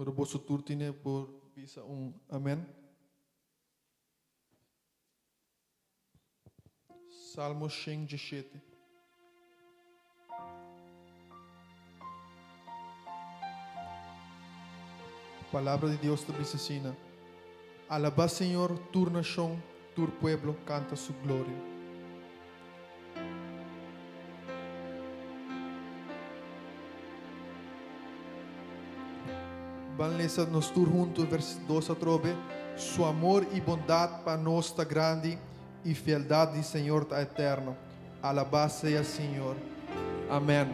Ora vosso turtine por visa amén. Salmo 117. Palavra de Deus te dice assim: Alaba, Senhor, tu nação, tu pueblo canta su glória. Vamos ler nos tur juntos, verso 2 a 3. Su amor e bondade para nós está grande e fialdade do Senhor está eterno. Alabado seja Senhor. Amém.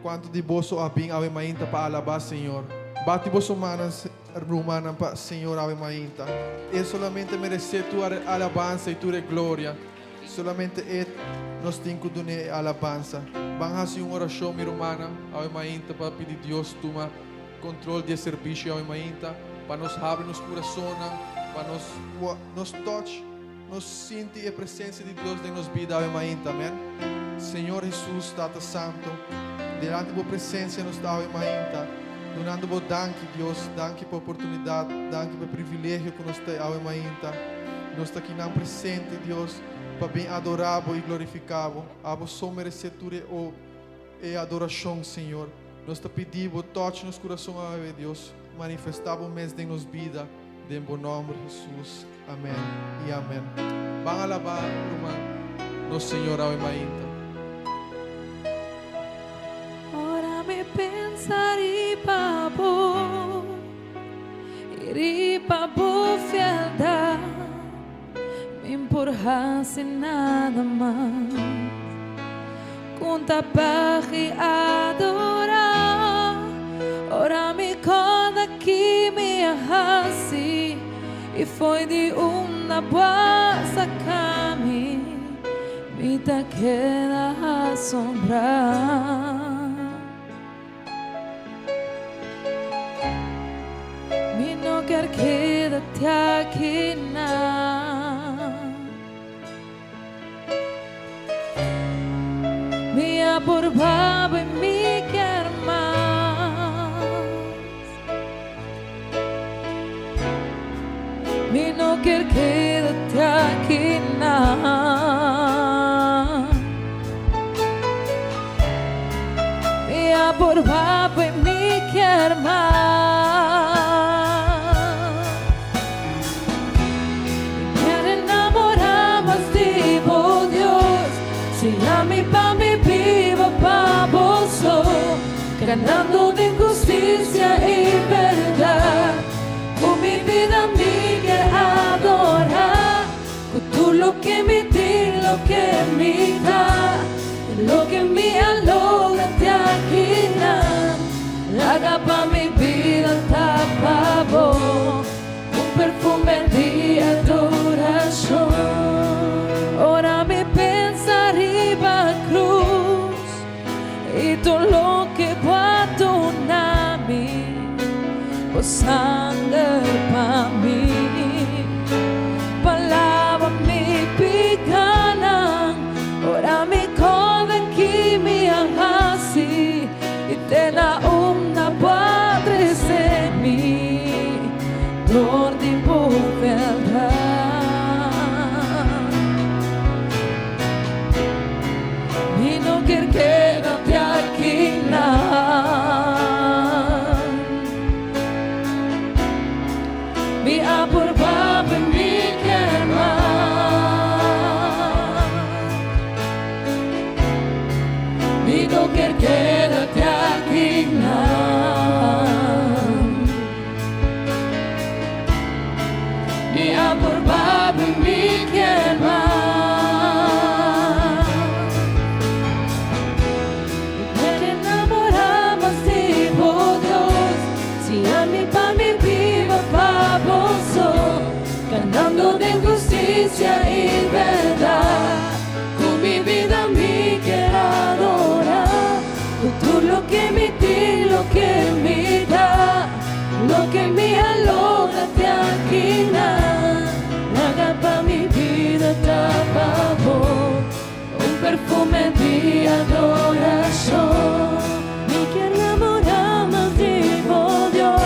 Quanto de vós abim ave mainta para alabar Senhor. Bate vos manos rumana para Senhor ave mainta. E solamente merece tu alabanza e tu glória. Solamente nos tenho de alabanza. Vamos fazer uma oração mi romana ave mainta para pedir Deus toma controle de serviço ave mainta, para nos abrir nos corações, para nos touch, nos sentir a presença de Deus em nossa vida ave mainta. Amém. Senhor Jesus, Tata Santo, delante da presença nos dá ave mainta. Donando vos danke, Deus, danke por oportunidade, danke por privilégio que nos tem ave mainta. Nós está aqui na presente, Deus, para bem adorável e glorificável. A vos só merecedura e adoração, Senhor. Nós te pedimos, toque nos corações, ave Deus, manifestava mês de nos vida, em bom nome de Jesus. Amém e amém. Vamos alabar, irmão, nosso Senhor, ave mainta. Ora me pensar e pabo fialdade, me empurrar sem nada mais, conta para adorar. Ora me conta que me arrasi e foi de uma boa caminho, me tá queda assombrar. Me não quer quedar-te aqui me aporbava e me quer mais. Me não quer quedar-te aqui me aporbava e me quer mais. Mi pa mi viva pa vos, ganando de justicia y verdad. Con mi vida me quiero adorar, con tú lo que me di, lo que me da, lo que me alogra te aquina. Haga pa mi vida tapa vos, un perfume de adoración. Ora mi arriba cruz y todo lo que puedo nami o sangre pa mí, palabra mi picana. Ora mi coda que me hasi y te da una padre de mí, dor de verdad. Quédate aquí me aporbava me quer mais. Me não quer quédate aqui me aporbava me quer mais. Cantando de justicia y verdad, con mi vida me quiero adorar, con todo lo que me di, lo que me da, lo que me alogra te aquina. Haga pa mi vida tapa vos, un perfume de adoración. Me quiero enamorar más de vos, Dios.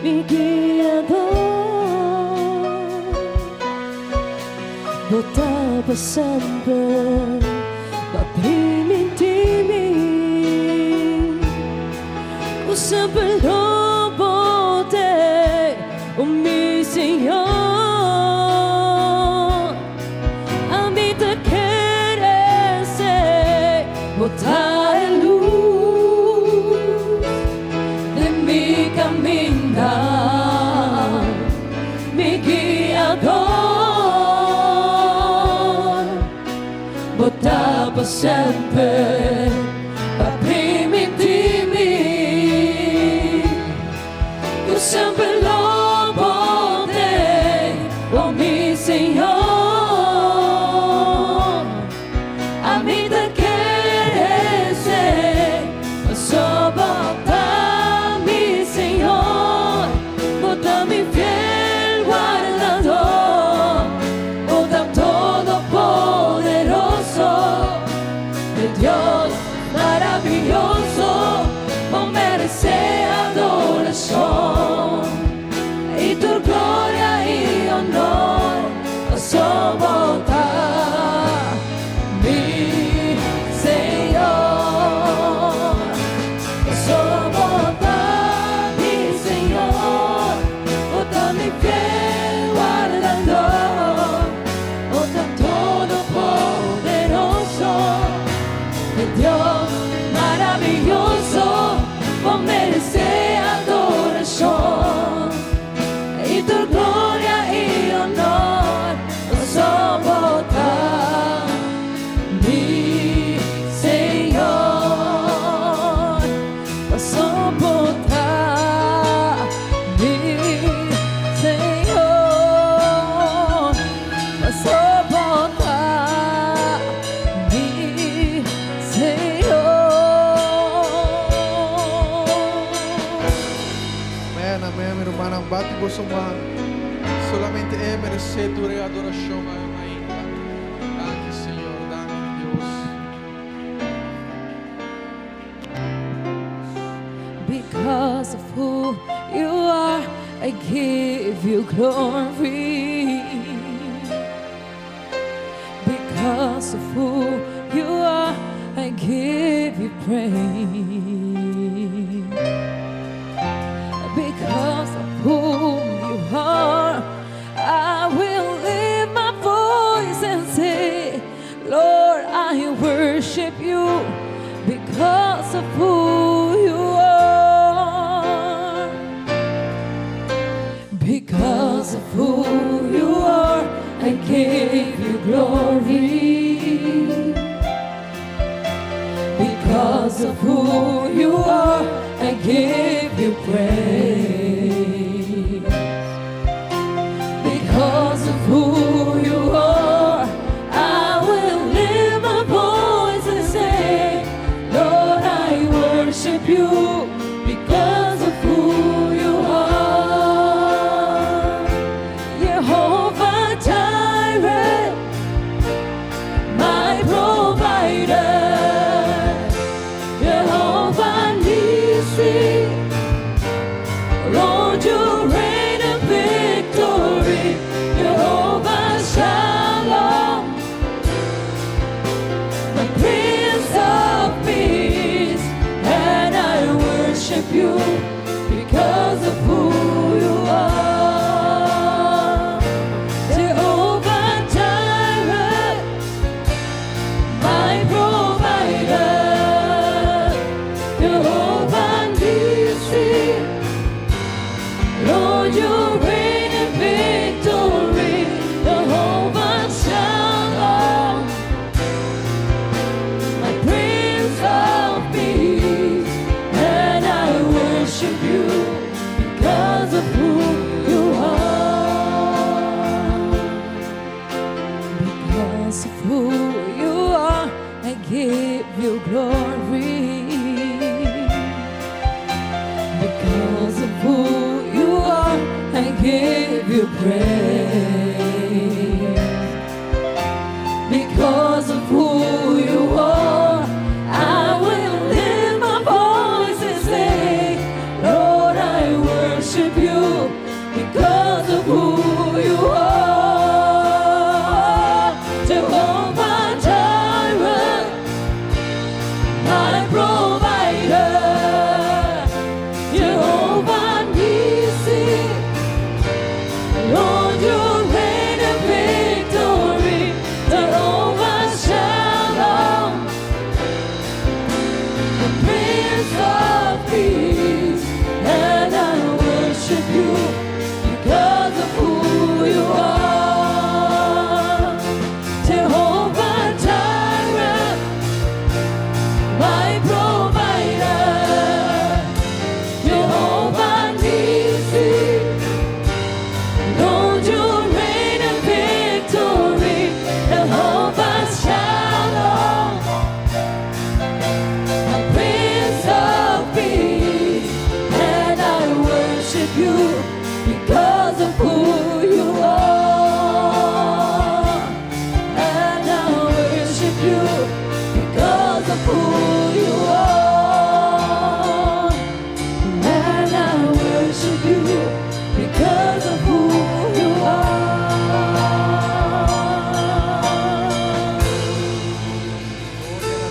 mi guiador, votava sempre, ma prima intimi, o sempre dopo te, o mio Signore, a mi te queresse, votare luz de mi caminar, mi guiador, votava sempre, ma prima intimi, eu sempre louvo te, oh meu Senhor, a mim te querer, só bota mi Senhor, bota mi fiel guardador, bota todo poderoso, de Dios maravilloso, por merecer adoración y tu gloria y honor, só bota mi Senhor, só bota mi Senhor, bota mi fiel guardador, bota todo poderoso, de Dios maravilloso, por merecer adoración y tu gloria y honor, só bota mi Senhor, só bota mi Senhor, só bota mi Senhor. Amén, amén, mi hermana. Bate por su mano. Solamente Él merece tu adoración, mi ainda. Danke, Señor. Danke, Dios. Because of who you are, I give you glory. Because of who you are, I give you praise. Because of whom you are, I will lift my voice and say, Lord, I worship you because of who you are. Because of who you are, I give you glory. Because of who you are, I give you praise. Because of who you are, I will lift my voice and say, Lord, I worship you because of who you are. Jehovah Jireh, my provider. Jehovah Nissi, Lord, you reign in victory. Jehovah Shalom, the Prince of Peace, and I worship you because of who you are. Jehovah Jireh, my provider. Jehovah Nissi, Lord, you reign in victory. Jehovah Shalom, my Prince of Peace, and I worship you because of who you are. Because of who you are, I give you glory. Because of who you are, I give you praise. Because of who you are, I will lift my voice and say, Lord, I worship worship you because of who you are. Jehovah Jireh, my provider. Jehovah Nissi, Lord, you reign in victory. Jehovah Shalom, the Prince of Peace, and I worship you because of who you are. Jehovah Jireh, my provider. Jehovah Nissi, Lord, you reign in victory. Jehovah Shalom, my Prince of Peace, and I worship you because of who you are. And I worship you because of who you are. And I worship you because of who you are. Gloria a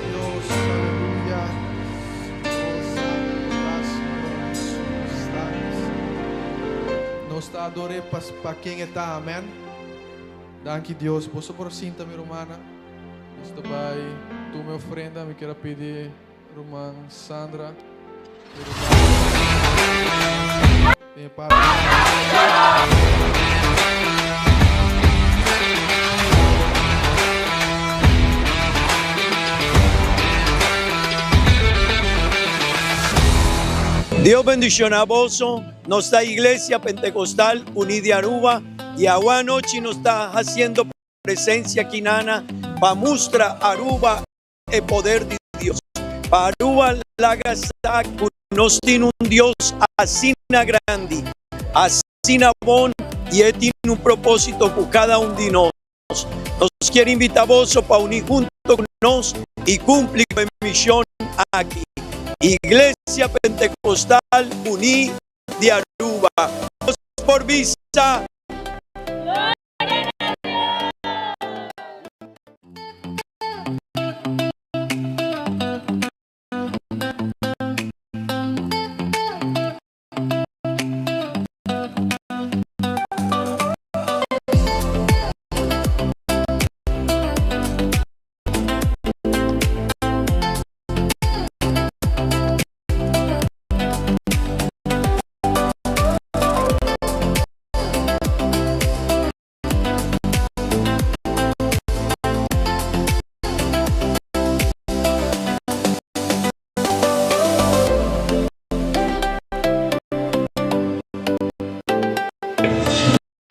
Dios, aleluya. Oh, santo, gracias, Jesús, gracias. Nós te adoramos para quem está, amém? Danke Deus. Posso por cinta, minha irmã? Nós também, tu, minha ofrenda, me quero pedir, irmã Sandra, irmã, para. Dios bendiciones a vos, nuestra iglesia pentecostal unida de Aruba, y ahora noche nos está haciendo presencia aquí nana para mostrar Aruba el poder de Dios. Para Aruba la casa nos tiene un Dios así grande, así bon, y él tiene un propósito por cada uno de nosotros. Nos quiere invitar a vos para unir junto con nosotros y cumplir la misión aquí. Iglesia Pentecostal Unida de Aruba. Por vista.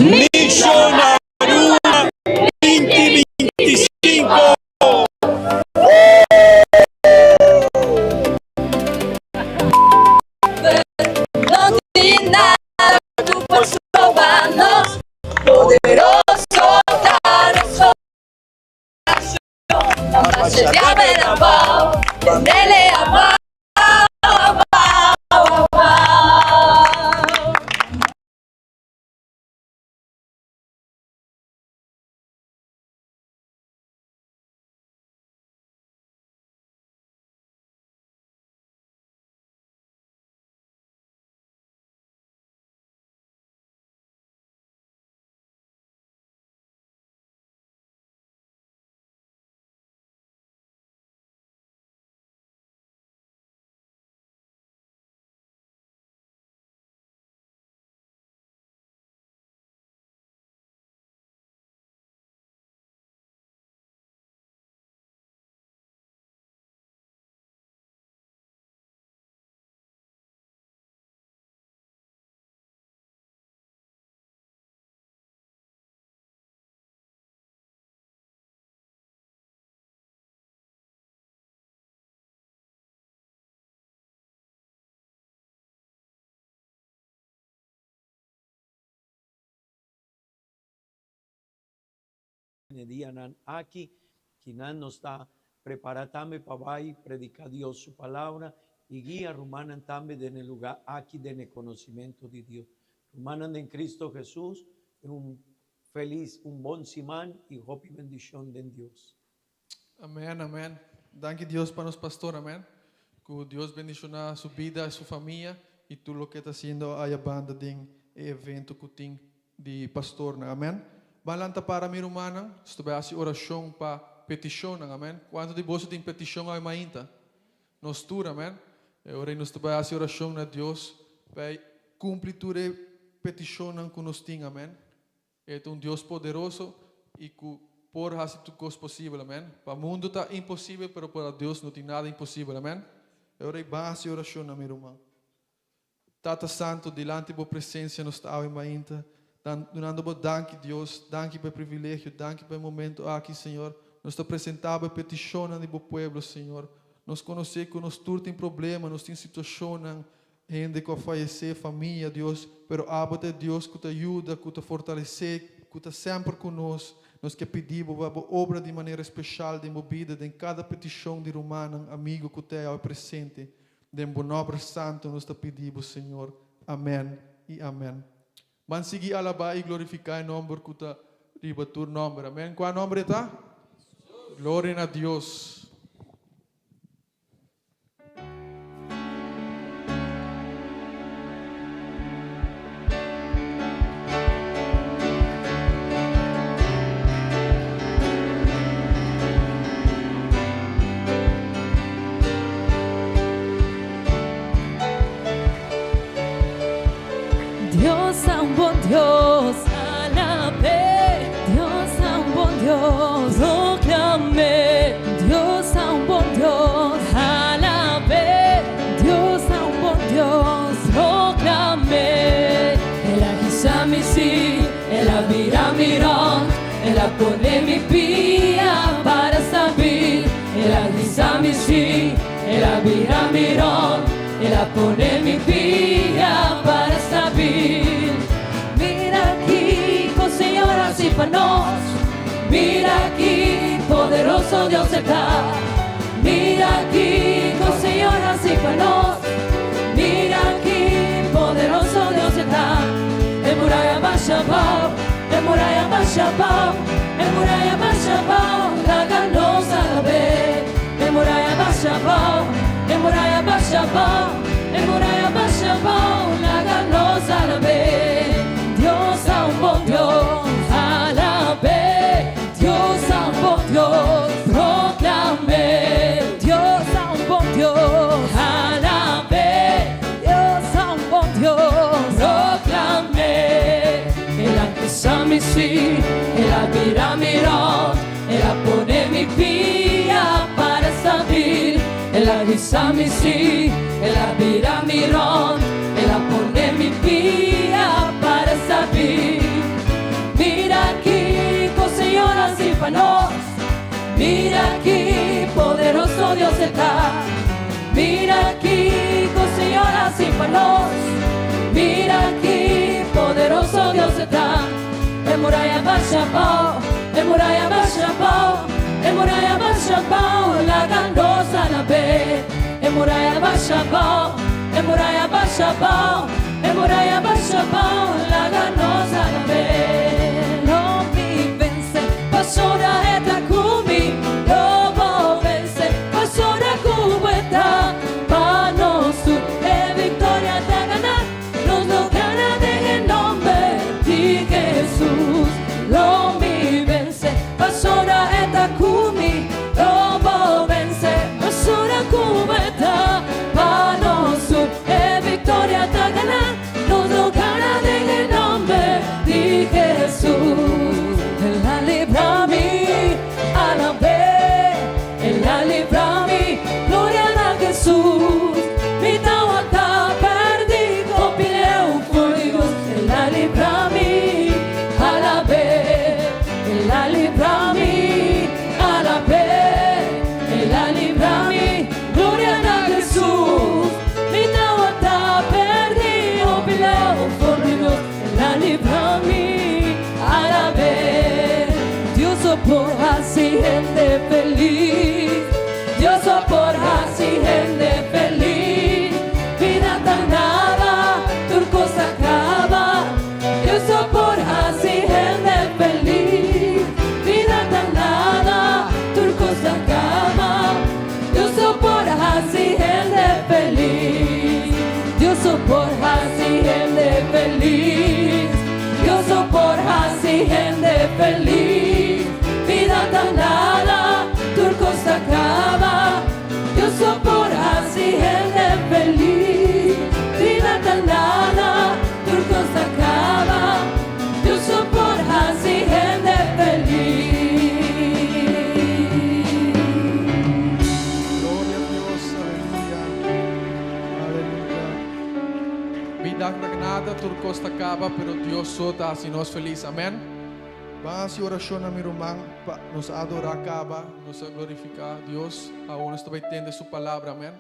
Mission Aruba 2025. No tiene nada tú por sobarnos, poderoso danos oración. Se te abre la mano, tendele amor. Dianan aquí, quien nos está preparando para predicar Dios su palabra y guía Rumanan también en el lugar aquí de conocimiento de Dios. Rumanan en Cristo Jesús, un feliz, un buen simán y hope y bendición de Dios. Amén, amén. Danke Dios para nos pastor, amén. Que Dios bendiciona su vida, su familia y tú lo que está haciendo ahí banda de evento que tem de pastor, amén. Balanta para mi rumana, estou a oração para petição, amém. Quanto de você tem petição aí mainta? Nos tur, amém. Ora nós estou a oração na Deus para cumprir tudo petição que nós tem, amém. É Deus poderoso e que por fazer tudo coisa possível, amém. Para o mundo está impossível, mas para Deus não tem nada impossível, amém. Ora base oração na minha irmã. Tata Santo, delante da presença nós está aí mainta. Donando danke Deus, danke pelo privilégio, danke pelo momento aqui, Senhor. Nós te apresentamos petições do povo, Senhor. Nós conhecemos que nós todos temos problemas, nós temos situações, gente que vai falecer, família, Deus. Mas abate Deus que te ajuda, que te fortalece, que te sempre conosco. Nós que pedimos a obra de maneira especial de vida, em cada petição de romano, amigo que te é presente. De bom nome santo, nós te pedimos, Senhor. Amém e amém. Van seguir alabar e glorificar o nome que está ribatur nome. Amém. Qual nome está? Glória a Deus. Dios es un buen Dios, alabé. Dios es un buen Dios, proclamé. Dios es un buen Dios, alabé. Dios es un buen Dios, proclamé. El agisamisi, el abiramirón, el apone mi pía para saber. El agisamisi, el abiramirón, el apone mi pía para saber. Mira aquí, con señoras y panos. Mira aquí, poderoso Dios está. Mira aquí, con señoras y panos. Mira aquí, poderoso Dios está. En muralla Bashabao, en muralla Bashabao, en muralla Bashabao, la ganosa la ve. En muralla Bashabao, en muralla Bashabao, en muralla Bashabao, la ganosa la ve. Dios a un buen Dios, alabé. Dios a un buen Dios, proclamé. Dios a un buen Dios, alabé. Dios a un buen Dios, proclamé. El antisamisi, el abiramirón, el apone mi pía para saber. El agisamisi, el abiramirón, el apone mi pía para saber. Mira aquí, con señoras y panos. Mira aquí, poderoso Dios está. Mira aquí, con señoras y panos. Mira aquí, poderoso Dios está. En muralla Bashabao, en muralla Bashabao, en muralla Bashabao, la ganosa la ve. En muralla Bashabao, en muralla Bashabao, en muralla Bashabao, la ganosa la ve. No mi vence, pasora eta kumi, lobo vence, pasora cubeta, panos su, victoria te ganar, nos lo gana en el nombre de Jesús. Lo mi vence, pasora eta kumi, lobo vence, pasora cubeta, panos su, victoria te ganar, nos lo gana en el nombre de Jesús. Él la libra a mí, alabé. Él la libra a mí, gloria a Jesús. Mi tawa está perdido, pileu por Dios. Él la libra a mí, alabé. Él la libra a mí, alabé. Él la libra a mí, gloria a Jesús. Mi tawa está perdido, pileu por Dios. Él la libra a mí, alabé. Dios soporta así gente feliz. Dios soporta así gente feliz. gente feliz. Vida danada, turco sacaba. Yo soy por así gente feliz. Vida danada, turco sacaba. Yo soy por así gente feliz. Gloria a Dios, aleluya. Aleluya. Vida nada, turco acaba, pero Dios sota así nos feliz. Amén. Vamos a oración a mi román, nos adora acaba, nos glorifica a Dios, aún está entender su palabra, amén.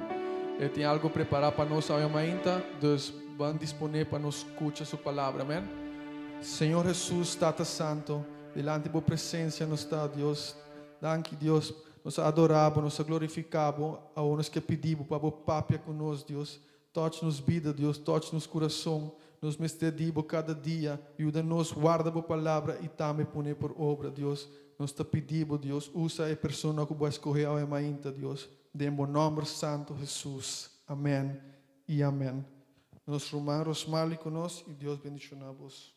Ele tem algo preparado para nós ainda, dus van disponer para nos escuchar su palabra, amén. Senhor Jesus, Tata Santo, delante de tua presença nos está, Deus. Danke, Deus, nos adoramos, nos glorificamos, aún nos que pedimos para tua papia conosco, Deus. Toque-nos vida, Deus, toque-nos coração. Nos mestedimos cada dia, ajuda-nos, guarda a palavra e também põe por obra, Deus. Nós te pedimos, Deus, usa a pessoa que vai escolher a ainda, Deus. Em bom nome santo Jesus. Amém e amém. Nos romanos mal conosco e Deus bendicionamos.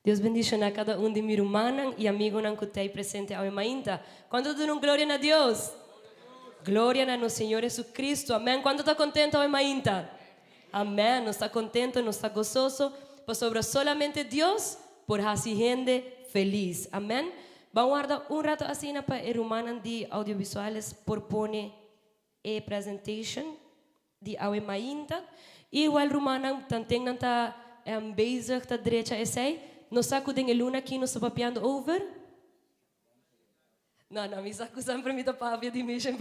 Deus bendiga a cada um de meus irmãos e amigos que estão presentes ao ainda. Quando dão glória a Deus? Glória a nosso Senhor Jesus Cristo. Amém. Quando está contento ao ainda? Amém. Não está contento, não está gozoso, por sobre solamente Deus, por assim gente feliz. Amém. Vamos guardar rato assim para os irmãos de audiovisuais por pôr a presentation de ao ainda. E o irmão também está bezig da direita e sei. Nós sacudem a luna aqui, nós estamos papiando over? Não, me saco sempre me tapava de mission.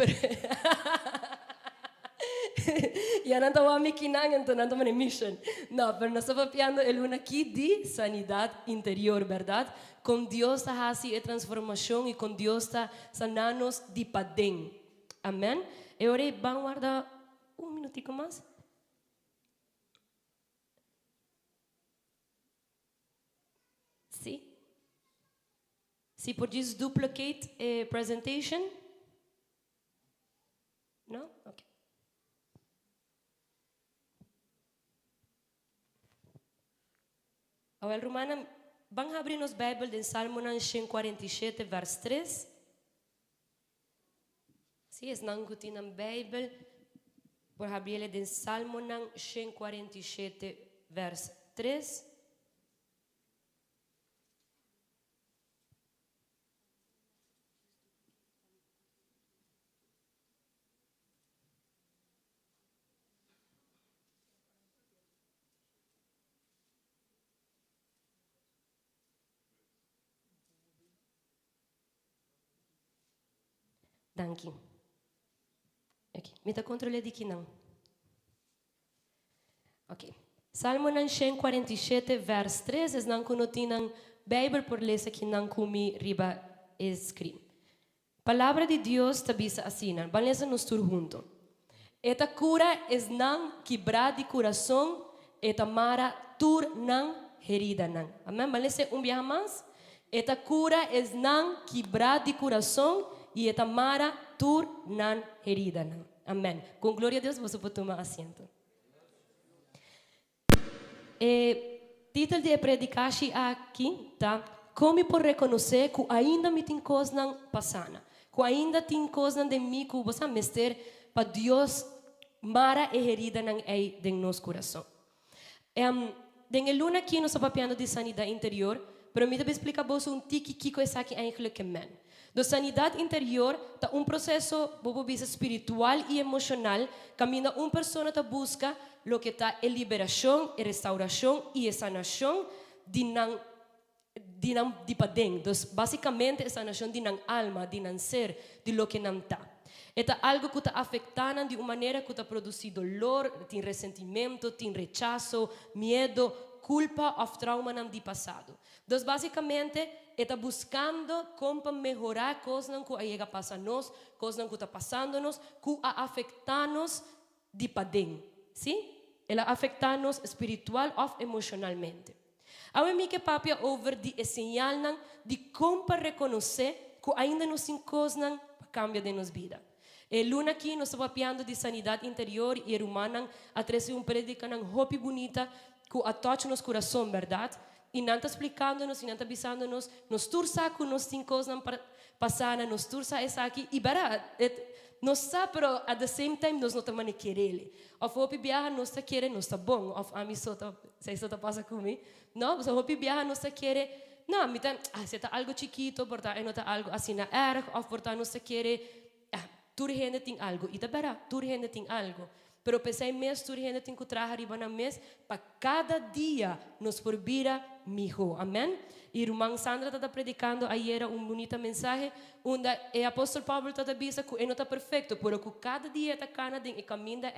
E não estava me quinando, então não estava na mission. Não, mas nós estamos papiando a luna aqui de sanidade interior, verdade? Com Deus está fazendo a transformação e com Deus está sanando-nos de padem. Amém? E agora vamos guardar minutico mais. Se podes duplicate a presentation? No? Okay. Agora, Romana, vamos abrir nos Bíblia de Salmo 147, verso 3. Se es não que tem na Bíblia, por abrir ele de Salmo 147, verso 3. Danke. Ok. Me está controlando de aqui não. Ok. Salmo 147, verso 3. Es não conotinam Bíblia por ler aqui não comi riba escrito. Palavra de Deus tabisa assim. Vamos ler nos tur junto. Eta cura es não quebrar de coração. Eta mara tur não herida não. Amém. Vamos ler vez mais. Eta cura es não quebrar de coração. E eta mara tur nan herida nan. Amém. Com glória a Deus, você pode tomar assento. Título de predicar aqui, tá? Como por reconhecer que ainda me tem coisas não passando, que ainda tem coisas de mim que você mester para Deus mara e herida não é de nosso coração. Den luna aqui nós estamos falando de sanidade interior, pero me deve explicar você que coisa aqui eigenlijk é. Da sanidade interior tá processo espiritual e emocional, caminha pessoa que busca lo que está a liberação, a restauração e a sanação de padem. Então, basicamente, a sanação de nan alma, de nan ser, de lo que não está. É algo que está afetando de uma maneira que está produzindo dolor, tem ressentimento, tem rechazo, medo, culpa ou trauma de passado. Então, basicamente, está buscando como melhorar coisas que chega a passar nós, coisas que está passando-nos, que afetamos de padem. Sim? Ela afeta-nos espiritual ou emocionalmente. A mim que papia over de señal de como reconhecer que ainda nos encosnan para cambio de nos vida. Luna aqui nós estamos falando de sanidade interior e humana, a trazer predica não hopi bonita que a toca nos coração, verdade? E não está explicando-nos, e não está avisando-nos, nos tursa que nos encosnan para passar, nos tursa essa aqui, e verdade, nós sabemos, pero at the same time nós não estamos querendo. Of hopi viaja nós está querendo, nós está bom. Of a mim só está passa comigo. Não, se hopi viaja nós está querendo. Não, me tá, se está algo chiquito, porta, não está algo assim na erg, of porta nós está querendo, tu gente tem algo. E tá bera, tu gente tem algo. Pero pensei mês, tu gente tem que trazer arriba na mês, para cada dia nos forbira melhor. Amém? E irmã Sandra está predicando ayer bonita mensagem, onde o apóstolo Paulo está dizendo que não está perfeito, pero que cada dia está canadá e caminha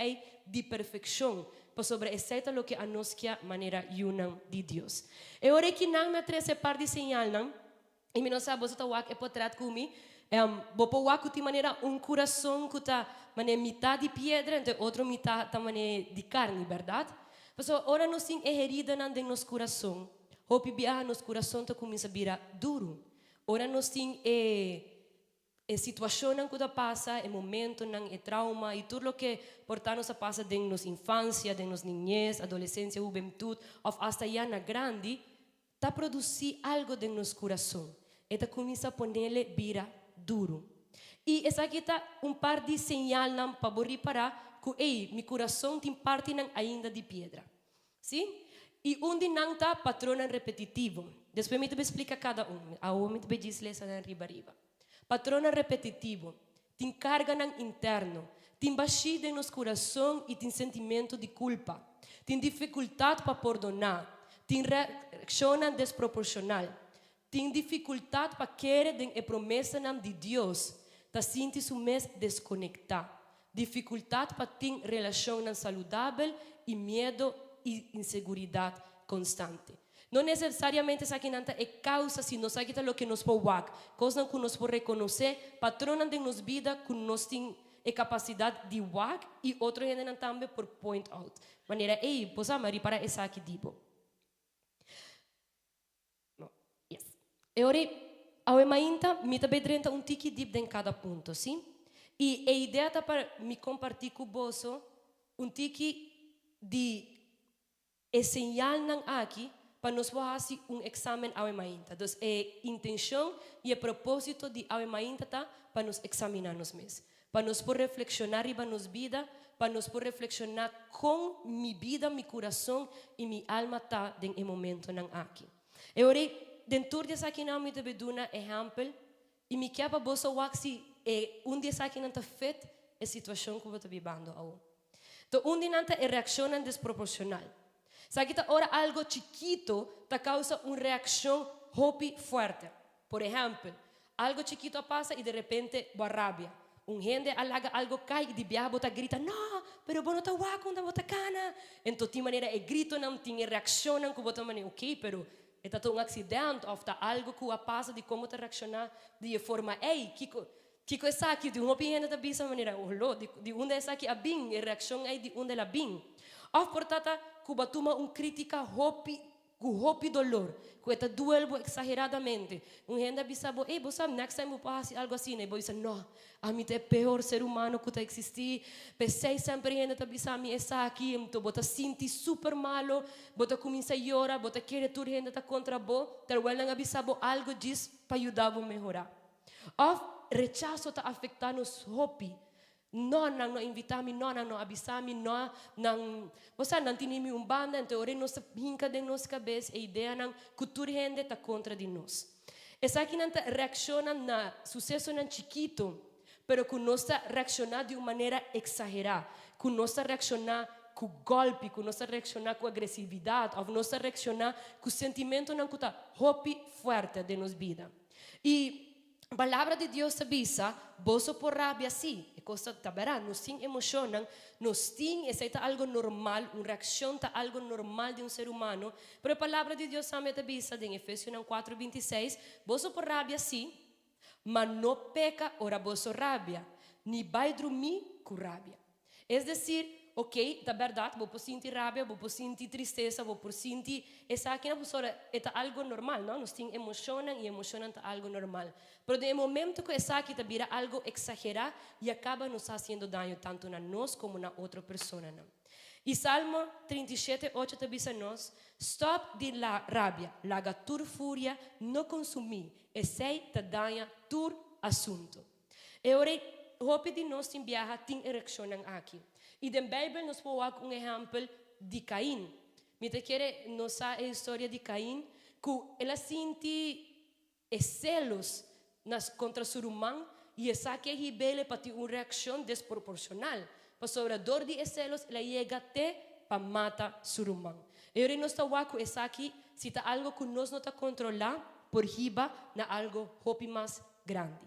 de perfeição, para sobre aceita o que a nós que maneira una de Deus. E ora que não me treze par de sinal, não? E me não sabe, você está wak e potrat comigo, bopo wak de maneira coração que está maneira metade de pedra, e outro metade tá maneira de carne, verdade? Mas ora nós temos herida não no nosso coração. Hopi biarra nos coração tá começa a virar duro. Ora nós temos situação que da passa, momento não trauma e tudo o que portar nos passa de nos infância, de nos niñez, adolescência, juventude, ou hasta já na grande, tá produzir algo de nos coração. E tá começa a ponerle vira duro. E essa aqui tá par de sinal não para reparar que meu coração tem parte não ainda de pedra. Sim? E onde não está patrão repetitivo. Depois me explica cada A homem te diz essa na riba. Patrão repetitivo. Tem carga não interno. Tem baixida nos coração e tem sentimento de culpa. Tem dificuldade para perdonar. Tem reação desproporcional. Tem dificuldade para querer a promessa de Deus. Tá sente-se mês desconectado. Dificuldade para ter relação saudável e medo e inseguridade constante. Não necessariamente essa aqui é causa se nós aqui o que nos pode coisa que nos pode reconhecer, patrona de nos vida que nós tem a capacidade de wak e outro gente também por point out. Maneira, pois a Maria para essa aqui dibo. Yes. E ora, a emainta me também drenta tiki dip em cada ponto, sim? E a ideia tá para me compartilhar com você tiki de señal não aqui para nós fazer exame ao emainta. Então, a intenção e o propósito de ao emainta tá para nos examinar nos mesmos, para nós por reflexionar riba nos vida, para nós por reflexionar com minha vida, meu coração e minha alma tá em momento não aqui. E ora, dentro dessa aqui não me deve dar um exemplo e me quer para você se dia aqui não tá feito a situação que você está vivendo ao. Então, dia não tá a reação desproporcional. Sabe que ora algo chiquito te causa uma reação hopi forte. Por exemplo, algo chiquito passa e de repente boa rabia. Gente alaga algo cai e de viaja bota grita, não, pero bono ta wako na bota cana. Então, de maneira grito não tinha reação não que bota maneira, ok, pero é todo acidente ou tá algo que passa de como te reaccionar de forma, Kiko essa aqui de opinião da bisa maneira, de onde essa aqui a bem, a reação aí de onde ela bem. Of portata kubatuma crítica hopi dolor, que está duelo exageradamente. Gente bisabo, você next time passa algo assim, e você não, a mim é pior ser humano que está existir. Pensei sempre gente tá bisami essa aqui, então bota sinti super malo, bota começa a chorar, bota querer tudo gente tá contra bo, tal não bisabo algo diz para ajudar a melhorar. Of rechazo está afetando os hopi. Não invitami, não avisami, não você não tem banda, então ora nós hinca de nossa cabeça a ideia não que tudo gente está contra de nós. Essa aqui não reacciona na sucesso não chiquito, pero que nós reaccionar de uma maneira exagerada, que nós reaccionar com golpe, que nós reaccionar com agressividade, ou nós reaccionar com sentimento não que está hopi forte de nossa vida. E a palavra de Deus avisa, você por rabia sim, é coisa taberá, nós temos emoção, nós temos, é algo normal, uma reação tá algo normal de ser humano, mas a palavra de Deus também avisa, em Efésios 4:26, você por rabia sim, mas não peca ora você rabia, nem vai dormir com rabia. É decir, ok, da verdade, vou sentir rabia, vou sentir tristeza, vou sentir essa aqui na pessoa é algo normal, não? Nós temos emocionam e emocionam é algo normal. Pero no momento que essa aqui vira algo exagerado e acaba nos fazendo dano tanto na nós como na outra pessoa, não? E Salmo 37:8 te diz a nós: stop de la rabia, laga tur fúria, não consumir, e sei te danha tur assunto. E ora, hope de nós tem viaja, tem ereção aqui. E na Bíblia nos pode dar exemplo de Caim. Me te quer nos a história de Caim, que ela sente celos contra seu irmão e essa que rebelde para ter uma reação desproporcional. Para sobre a dor de celos, ela chega até para matar seu irmão. E agora nós estamos com essa aqui, se está algo que nós não está controlar, por riba na algo hope mais grande.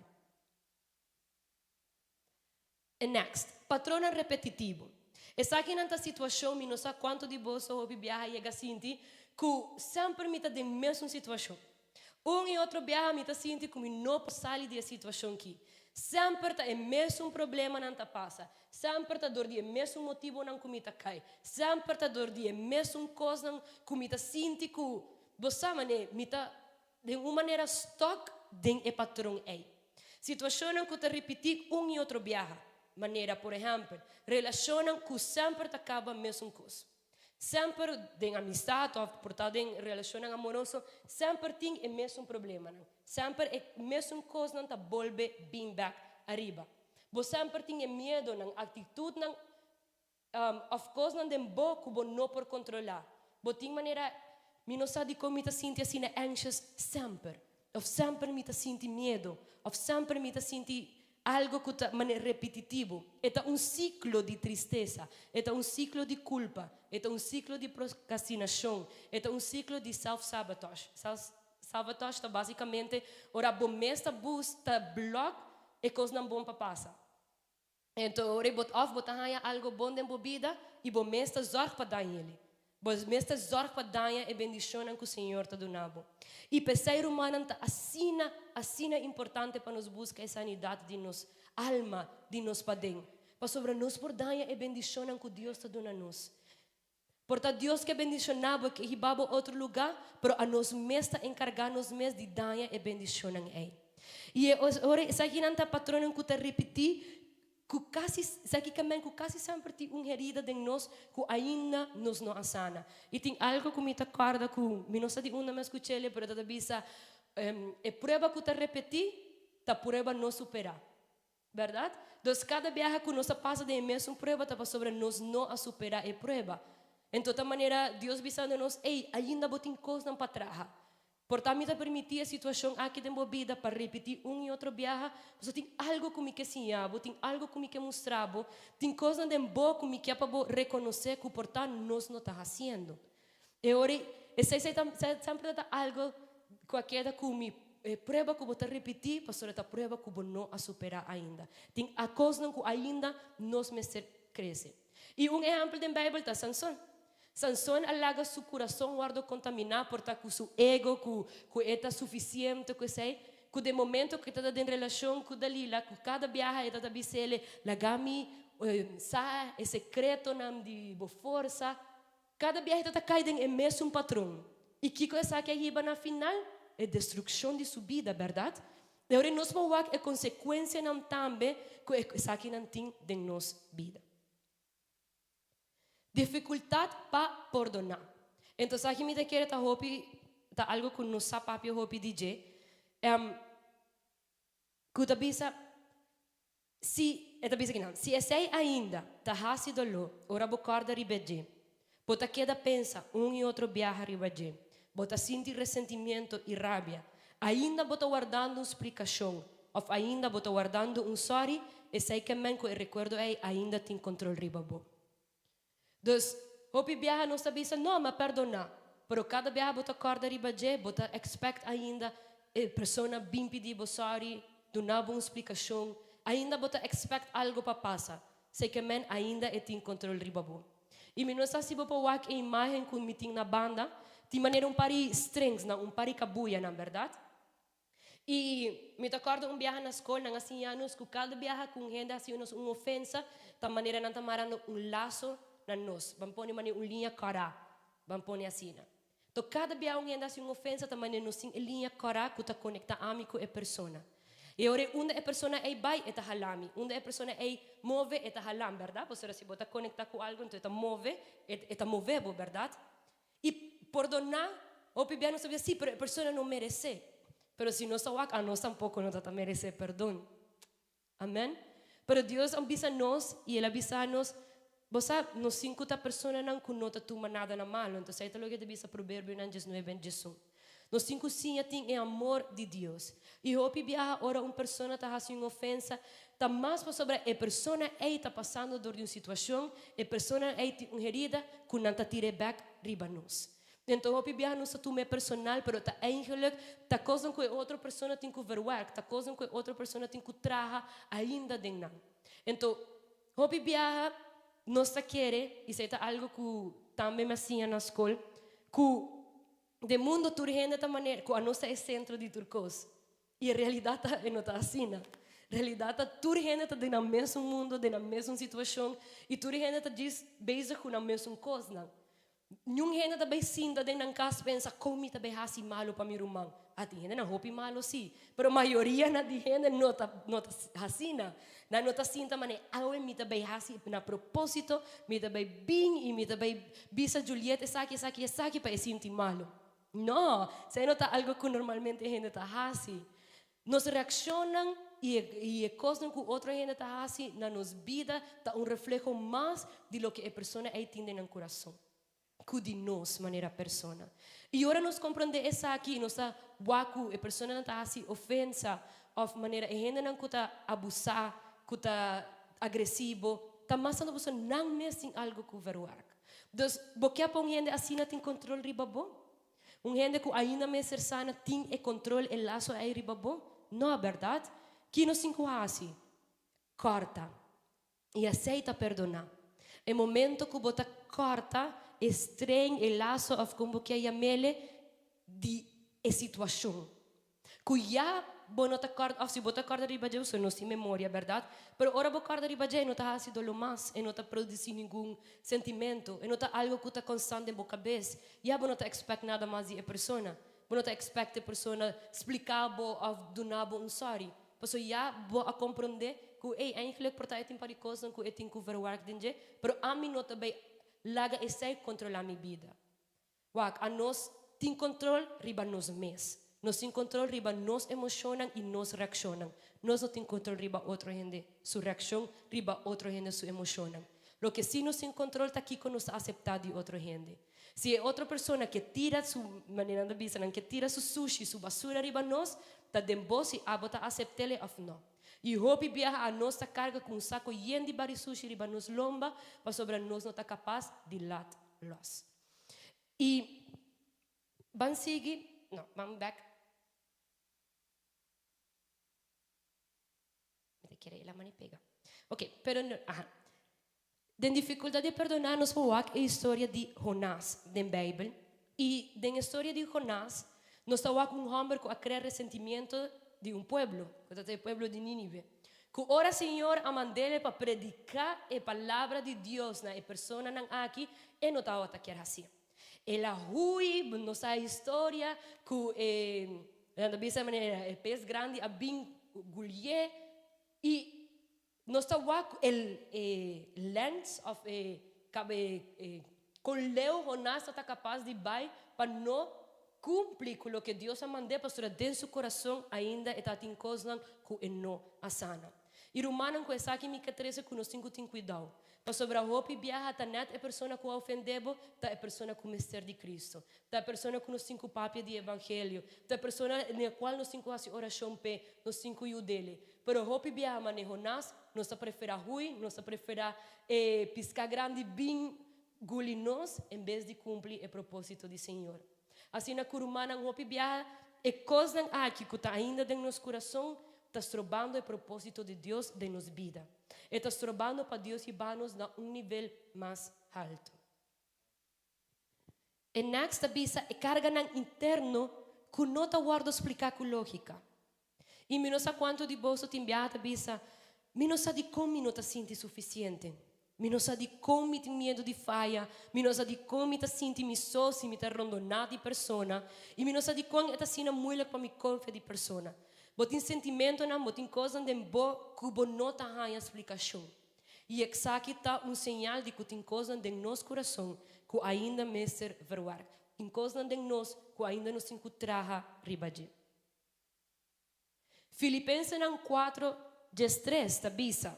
E next, patrão repetitivo. Essa aqui nesta situação, não sei quanto de vós ou viaja e chega a sentir que sempre me está na mesma situação. E outro viaja me está sentindo que não posso sair da situação aqui. Sempre está o mesmo problema não passa. Sempre está dor de mesmo motivo não me está cai. Sempre está dor de mesmo coisa que me está sentindo que você me está de uma maneira stuck dentro do patrão aí. Situação que está repetir e outro viaja. Maneira, por exemplo, relacionam que sempre acaba a mesma coisa. Sempre em amizade ou portanto em relação amorosa, sempre tem o mesmo problema. Não? Sempre a mesma coisa não está volve bem back arriba. Você sempre tem medo, não? Atitude não, of course não tem bom que você não pode controlar. Você tem maneira, não sabe como me sinto assim anxious sempre. Of sempre me sinto medo. Of sempre me sinto algo que é repetitivo. É um ciclo de tristeza, é um ciclo de culpa, é um ciclo de procrastinação, é um ciclo de self-sabotage. Self-sabotage está basicamente, ora, bom mestre busca bloco e coisa não bom para passar. Então, ora, botar algo bom dentro da vida e bom mestre zorga para dar ele. Bom mestre zorga para dar e bendição que o Senhor está dando. E para ser humano está assim importante para nos buscar a sanidade de nos alma, de nos padem. Para sobre nós por dar a bendição que Deus está dando a nós. Portanto, Deus que bendicionava que ribava outro lugar, pero a nós mesmo encargar nos mesmos de dar a bendição aí. E agora essa aqui não está patrão que está repetir que quase sempre tem uma herida em nós que ainda nos não sana. E tem algo que me acorda que me não sei de onde me escutei, mas está bisa é prova que está repetir, tá prova não superar. Verdade? Então, cada viagem que nós passa de mesmo prova está sobre nós não a superar a prova. Então, de maneira, Deus visando nós, ainda botem coisas para trás. Portanto, me permitir a situação aqui dentro da vida para repetir e outro viagem. Você tem algo que me quer ensinar, tem algo que me quer mostrar, tem coisas dentro que me quer para reconhecer que, portanto, nós não está fazendo. E agora, sempre está algo que aquela que me prova que você repetir, pastor, está prova que você não a superar ainda. Tem a coisa que ainda nós me cresce. E exemplo da Bíblia está Sansão. Sansão alaga seu coração guarda contaminar portanto com seu ego que é suficiente que sei que de momento que está em relação com Dalila que cada viagem está a bisele lagami sa é secreto nam de boa força cada viagem está caída em mesmo padrão e que coisa que arriba na final é destruição de sua vida, verdade? E agora nós vamos ver a consequência não também que essa aqui não tem de nossa vida. Dificuldade para perdonar. Então, aqui me quer tá algo que não sabe papi hopi DJ. Que tá bisa se esse ainda tá hasi dolo, ora bocarda ribeje. Bota queda pensa e outro viaja ribeje. Bota sentir ressentimento e rabia. Ainda bota guardando uma explicação. Ou ainda bota guardando sorry e sei que men que recuerdo ainda tem controle ribabo. Então, hopi viaja não sabe isso, não, mas perdonar. Pero cada viaja bota corda riba je, bota expect ainda a pessoa bem pedir sorry, donar uma explicação, ainda bota expect algo para passar. Sei que men ainda tem controle riba bo. E me não sabe se bopa wak a imagem que me tem na banda, de maneira pari strings, na pari kabuya, na verdade. E me acordo viaje na escola, assim anos, que cada viaje com gente assim uma ofensa, da maneira não tamarando laço na nós, vamos pôr uma linha cara, vamos pôr assim. Então cada viaje gente assim uma ofensa, da maneira nós sim linha cara que tá conecta amigo e persona. E ora onde a persona é vai é halami, onde a persona é move é halam, verdade? Porque se você conecta com algo, então tá move, é movebo, verdade? E perdonar, o pibiano sabia sim, pero a persona não merece. Pero si no está a nós tampoco no te merece perdón. Amén. Pero Dios avisa nos y Él avisa nos. Vos sabes, nos 50 personas não que não toma nada na malo. Então, aí tá logo que avisa Provérbio 9:21. Nos 5 sim tem o amor de Deus. E o pibiaha ora uma pessoa tá fazendo uma ofensa, tá mais para sobre a pessoa tá passando por uma situação, a pessoa tem uma herida que não tá tire back riba nos. Então, o pibiaha não se toma personal, pero tá eigenlijk tá coisa que outra pessoa tem que verwerk, tá coisa que outra pessoa tem que traga ainda dentro. Então, o pibiaha não se quer, e isso é algo que também me ensina na escola, que de mundo turgente da maneira que a nossa é centro de turcos e a realidade não está assim. A realidade turgente está no mesmo mundo, na mesma situação e turgente está bezig com a mesma coisa. Nenhum gente está bem sinta dentro da casa pensa como está bem assim malo para meu irmão. A gente não roupa malo sim, mas a maioria da gente não está assim. Não está assim também. Eu me está bem assim na propósito, me está bem bem e me está bem bisa Julieta saque para sentir malo. Não, se não está algo que normalmente a gente está assim. Nós reaccionamos e a coisa que outra gente está assim na nossa vida está reflejo mais de lo que a pessoa tem no coração. Que de nós, maneira persona. E agora nós compreendemos isso aqui, nossa waku, a pessoa não está assim ofensa, of maneira a gente não está abusar, que está agressivo, está mais a pessoa não mesmo algo que verwerk. Então, porque a gente assim não tem controle riba bom. Gente que ainda me ser sana tem o controle e laço aí riba bom. Não é verdade? Que nos cinco assim, corta e aceita perdonar. É momento que você corta, estranho o laço of como que a mele de a situação. Que já você não corta, se você corta riba de você não se memória, verdade? Pero ora você corta riba de não está haciendo lo mais, e não está produzindo nenhum sentimento, e não está algo que está constante em sua cabeça. Já você não está expect nada mais de a pessoa. Você não está expect a pessoa explicar ou donar sorry. Porque já você compreender que eigenlijk partij tem para coisas que eu tenho que verwerk dentro, pero a mim não também laga e sei controlar minha vida. Wak a nós tem controle riba nós mesmos. Nós tem controle riba nós emocionam e nós reaccionam. Nós não tem controle riba outra gente sua reação, riba outra gente sua emocionam. Lo que sim nós tem controle está aqui com nós aceitar de outra gente. Se é outra pessoa que tira sua maneira de vida, que tira seu sushi, sua basura riba nós, está dentro se a botar aceitar ou não. E hope viaja a nossa carga com um saco lleno de bari sushi riba nos lomba, para sobre nós não está capaz de lat los. E van seguir, não, van back. Me querer la mani pega. Ok, pero no, den dificuldade de perdonar nos voak a história de Jonás da Bíblia. E da história de Jonás, nós está um homem que a criar ressentimento de um pueblo, que é o pueblo de Nínive. Que ora Senhor a mandele para predicar a palavra de Deus na pessoa não aqui e não está a querer assim. Ela hui, nossa história que da mesma maneira, o peixe grande a bem gulhe e nós está o lens of com Leo Jonás está capaz de vai para não cumprir com o que Deus a mandou, para dentro do seu coração ainda está tem coisas que não asana. E Romanos com essa aqui me que 13 que nós temos que cuidado. Para sobre a roupa e viaja tá net a pessoa que ofendeu, tá a pessoa com o mistério de Cristo, tá a pessoa que nós temos papia de evangelho, tá a pessoa na qual nós temos assim oração pe, nós temos o dele. Pero roupa e viaja manejonás, nós prefere hui, nós prefere piscar grande bem gulinos em vez de cumprir o propósito do Senhor. Assim na curumana roupa e viaja e coisa aqui que está ainda dentro do nosso coração, está trobando o propósito de Deus de nossa vida. Está trobando para Deus e vamos a nível mais alto. E next visa é carga interno que não está guardo explicar com lógica. E mi non sa quanto di voi ti inviata bisa, mi non sa di come non ti senti sufficiente. Mi non sa di come ti medo di faia, mi non sa di come ti senti mi so, se mi ti arrondonati di persona, e mi non sa di come ti sina moeilijk per mi confia di persona. Botin sentimento na, botin cosa den bo, cubo nota ha explicação. E exacta señal de que tem coisa den nos coração, que ainda me ser verwar. Tem coisa den nos, que ainda nos encontraha ribaji. Filipenses 4:3 ta bisa.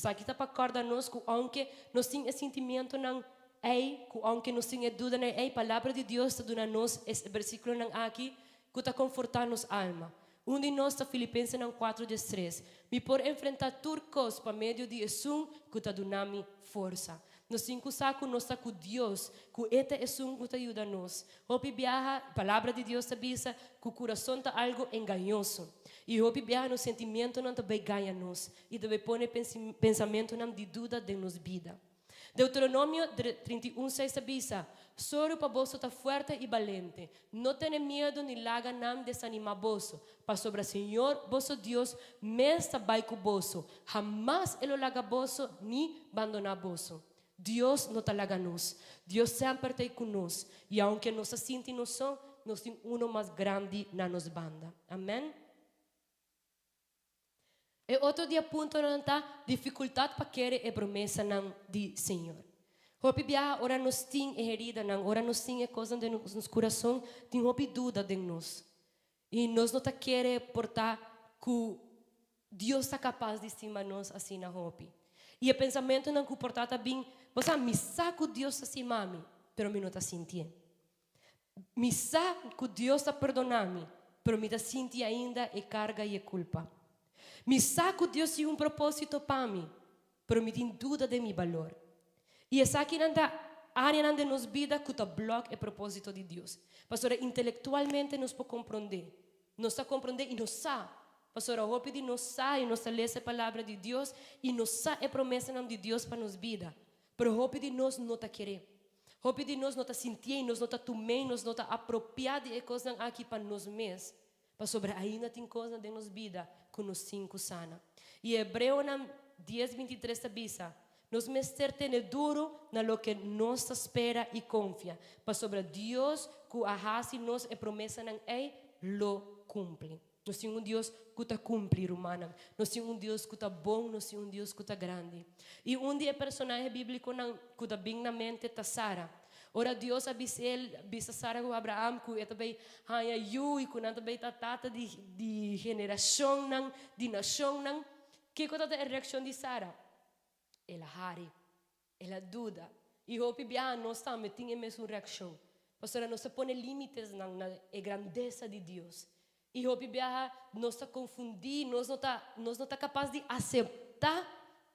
Aqui está para acordar-nos que aunque nós temos sentimento não que aunque nós temos dúvida não a palavra de Deus está dando nos esse versículo não aqui que está confortar nos alma. De nós está Filipenses 4:3. Me por enfrentar turcos para meio de Jesus que está dando força. Nós temos que usar com nós com Deus, que este é Jesus que está ajudando-nos. Hope viaja, palavra de Deus está bisa que o coração está algo enganoso. E hope viaja no sentimento não também ganha-nos. E deve pôr pensamento não de dúvida de nos vida. Deuteronômio 31:6 bisa, soro para vos está forte e valente. Não tenha medo ni laga não desanimar vos. Para sobre o Senhor, vosso Deus, mesta vai com vos. Jamás ele laga vos ni abandonar vos. Deus não está laga nos. Deus sempre está conosco. E aunque nós sentimos nós somos, nós temos mais grande na nos banda. Amém? E outro dia ponto não está dificuldade para querer a promessa não de Senhor. Hope bia ora nos tem herida não, ora nos tem coisa de nos coração, tem hope dúvida de nós. E nós não está querer portar que Deus está capaz de estimar nós assim na hope. E o pensamento não que portar tá bem, você me sabe que Deus assim mami, pero me não está sentindo. Me sabe que Deus está perdonando, pero me está sentindo ainda e carga e culpa. Me saco Deus tem propósito para mim, pero me tem dúvida de meu valor. E essa aqui não dá área de nos vida que está bloqueia o propósito de Deus. Pastora, intelectualmente nos pode compreender, nos está compreender e nos sabe. Pastora, hope de nos sabe e nos lê a palavra de Deus e nos sabe a promessa de Deus para nos vida. Pero hope de nós não está querer. Hope de nós não está sentir, nós não está tomando, nós não está apropriado de coisas aqui para nós mesmos. Pastora, ainda tem coisas de nos vida que nos cinco sana. E Hebreu 10:23 avisa, nos mester tener duro na lo que nos espera e confia. Para sobre Deus que ahasi nos e promessa não lo cumpre. Nós temos Deus que está cumprir, humana. Nós temos Deus que está bom, nós temos Deus que está grande. E dia personagem bíblico que está bem na mente está Sara. Ora Deus avisa Sara com Abraão que é também haya yu e que não também tata de geração não, de nação não. Que coisa é a reação de Sara? Ela hari, ela duda. E hope bia nós também tem a mesma reação. Pastora, não se põe limites na grandeza de Deus. E hope bia nós está confundir, nós não está capaz de aceitar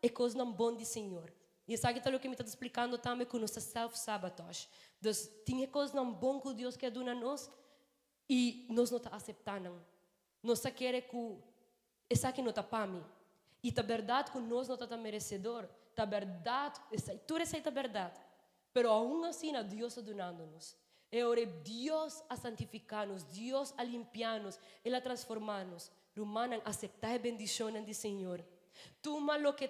a coisa não bom do Senhor. E isso aqui é o que me está explicando também com nossa self-sabotage. Então, tem coisas não bom que Deus quer dar a nós e nós não está aceitando. Nós só queremos que isso aqui não está para mim. E a verdade que nós não está merecedor. A verdade, tudo isso é a verdade. Mas aún assim, Deus está dando-nos. É hora Deus a santificar-nos, Deus a limpiar-nos, Ele a transformar-nos. Romana, aceitar a bendição do Senhor. Toma o que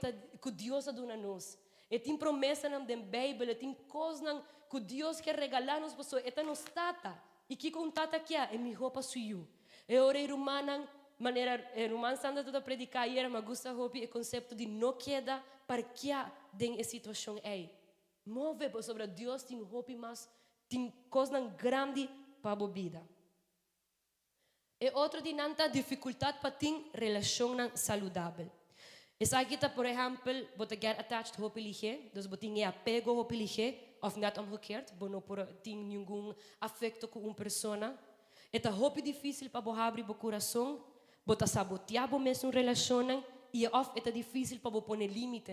Deus está dando a nós. E tem promessa na Bíblia, tem coisas que Deus quer regalar-nos, pessoas. Esta nos tata. E que contata aqui é minha roupa suyo. É hora romana, maneira romana santa toda predicar ayer, mas gusta hopi o conceito de não queda para que den a situação é. Move sobre Deus tem hopi mas tem coisas grande para a vida. E outro de nanta dificuldade para ter relação saudável. Essa aqui está, por exemplo, você quer attached hopi lige, dus você tem apego hopi lige, of net omgekeerd, você não tem nenhum afeto com uma pessoa. É hopi difícil para você abrir o coração, você sabotear a mesma relação, e é difícil para você pôr limite.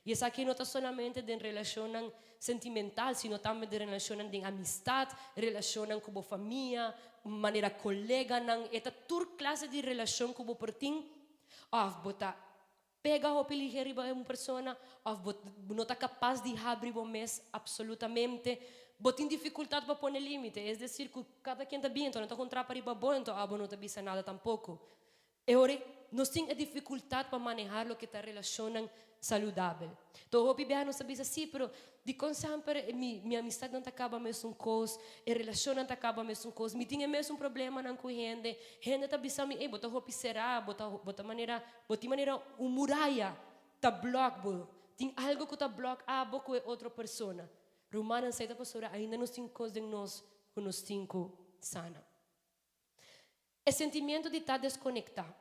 E essa aqui não está somente de relação sentimental, sino também de relação de amistade, relação com a família, maneira colega, é toda classe de relação que você tem, você pega o peligro de uma pessoa, ou não está capaz de abrir o mês absolutamente, você tem dificuldade para pôr limite. É dizer, que cada quem está bem, então não está contra para ir bom, então não está bisa nada tampouco. E ora nós temos a dificuldade para manejar lo que está relacionando saudável. Então, eu hopi não sabia assim, pero de com sempre minha amistade não acaba mesmo coisa, a relação não acaba mesmo coisa. Me tinha mesmo um problema não com gente está pensando, ei, bota hopi será, bota maneira muralha, tá bloco, tem algo que tá bloco com outra pessoa. Romana sai da pastora, ainda nós temos coisas de nós que nós temos sana. O sentimento de estar desconectado.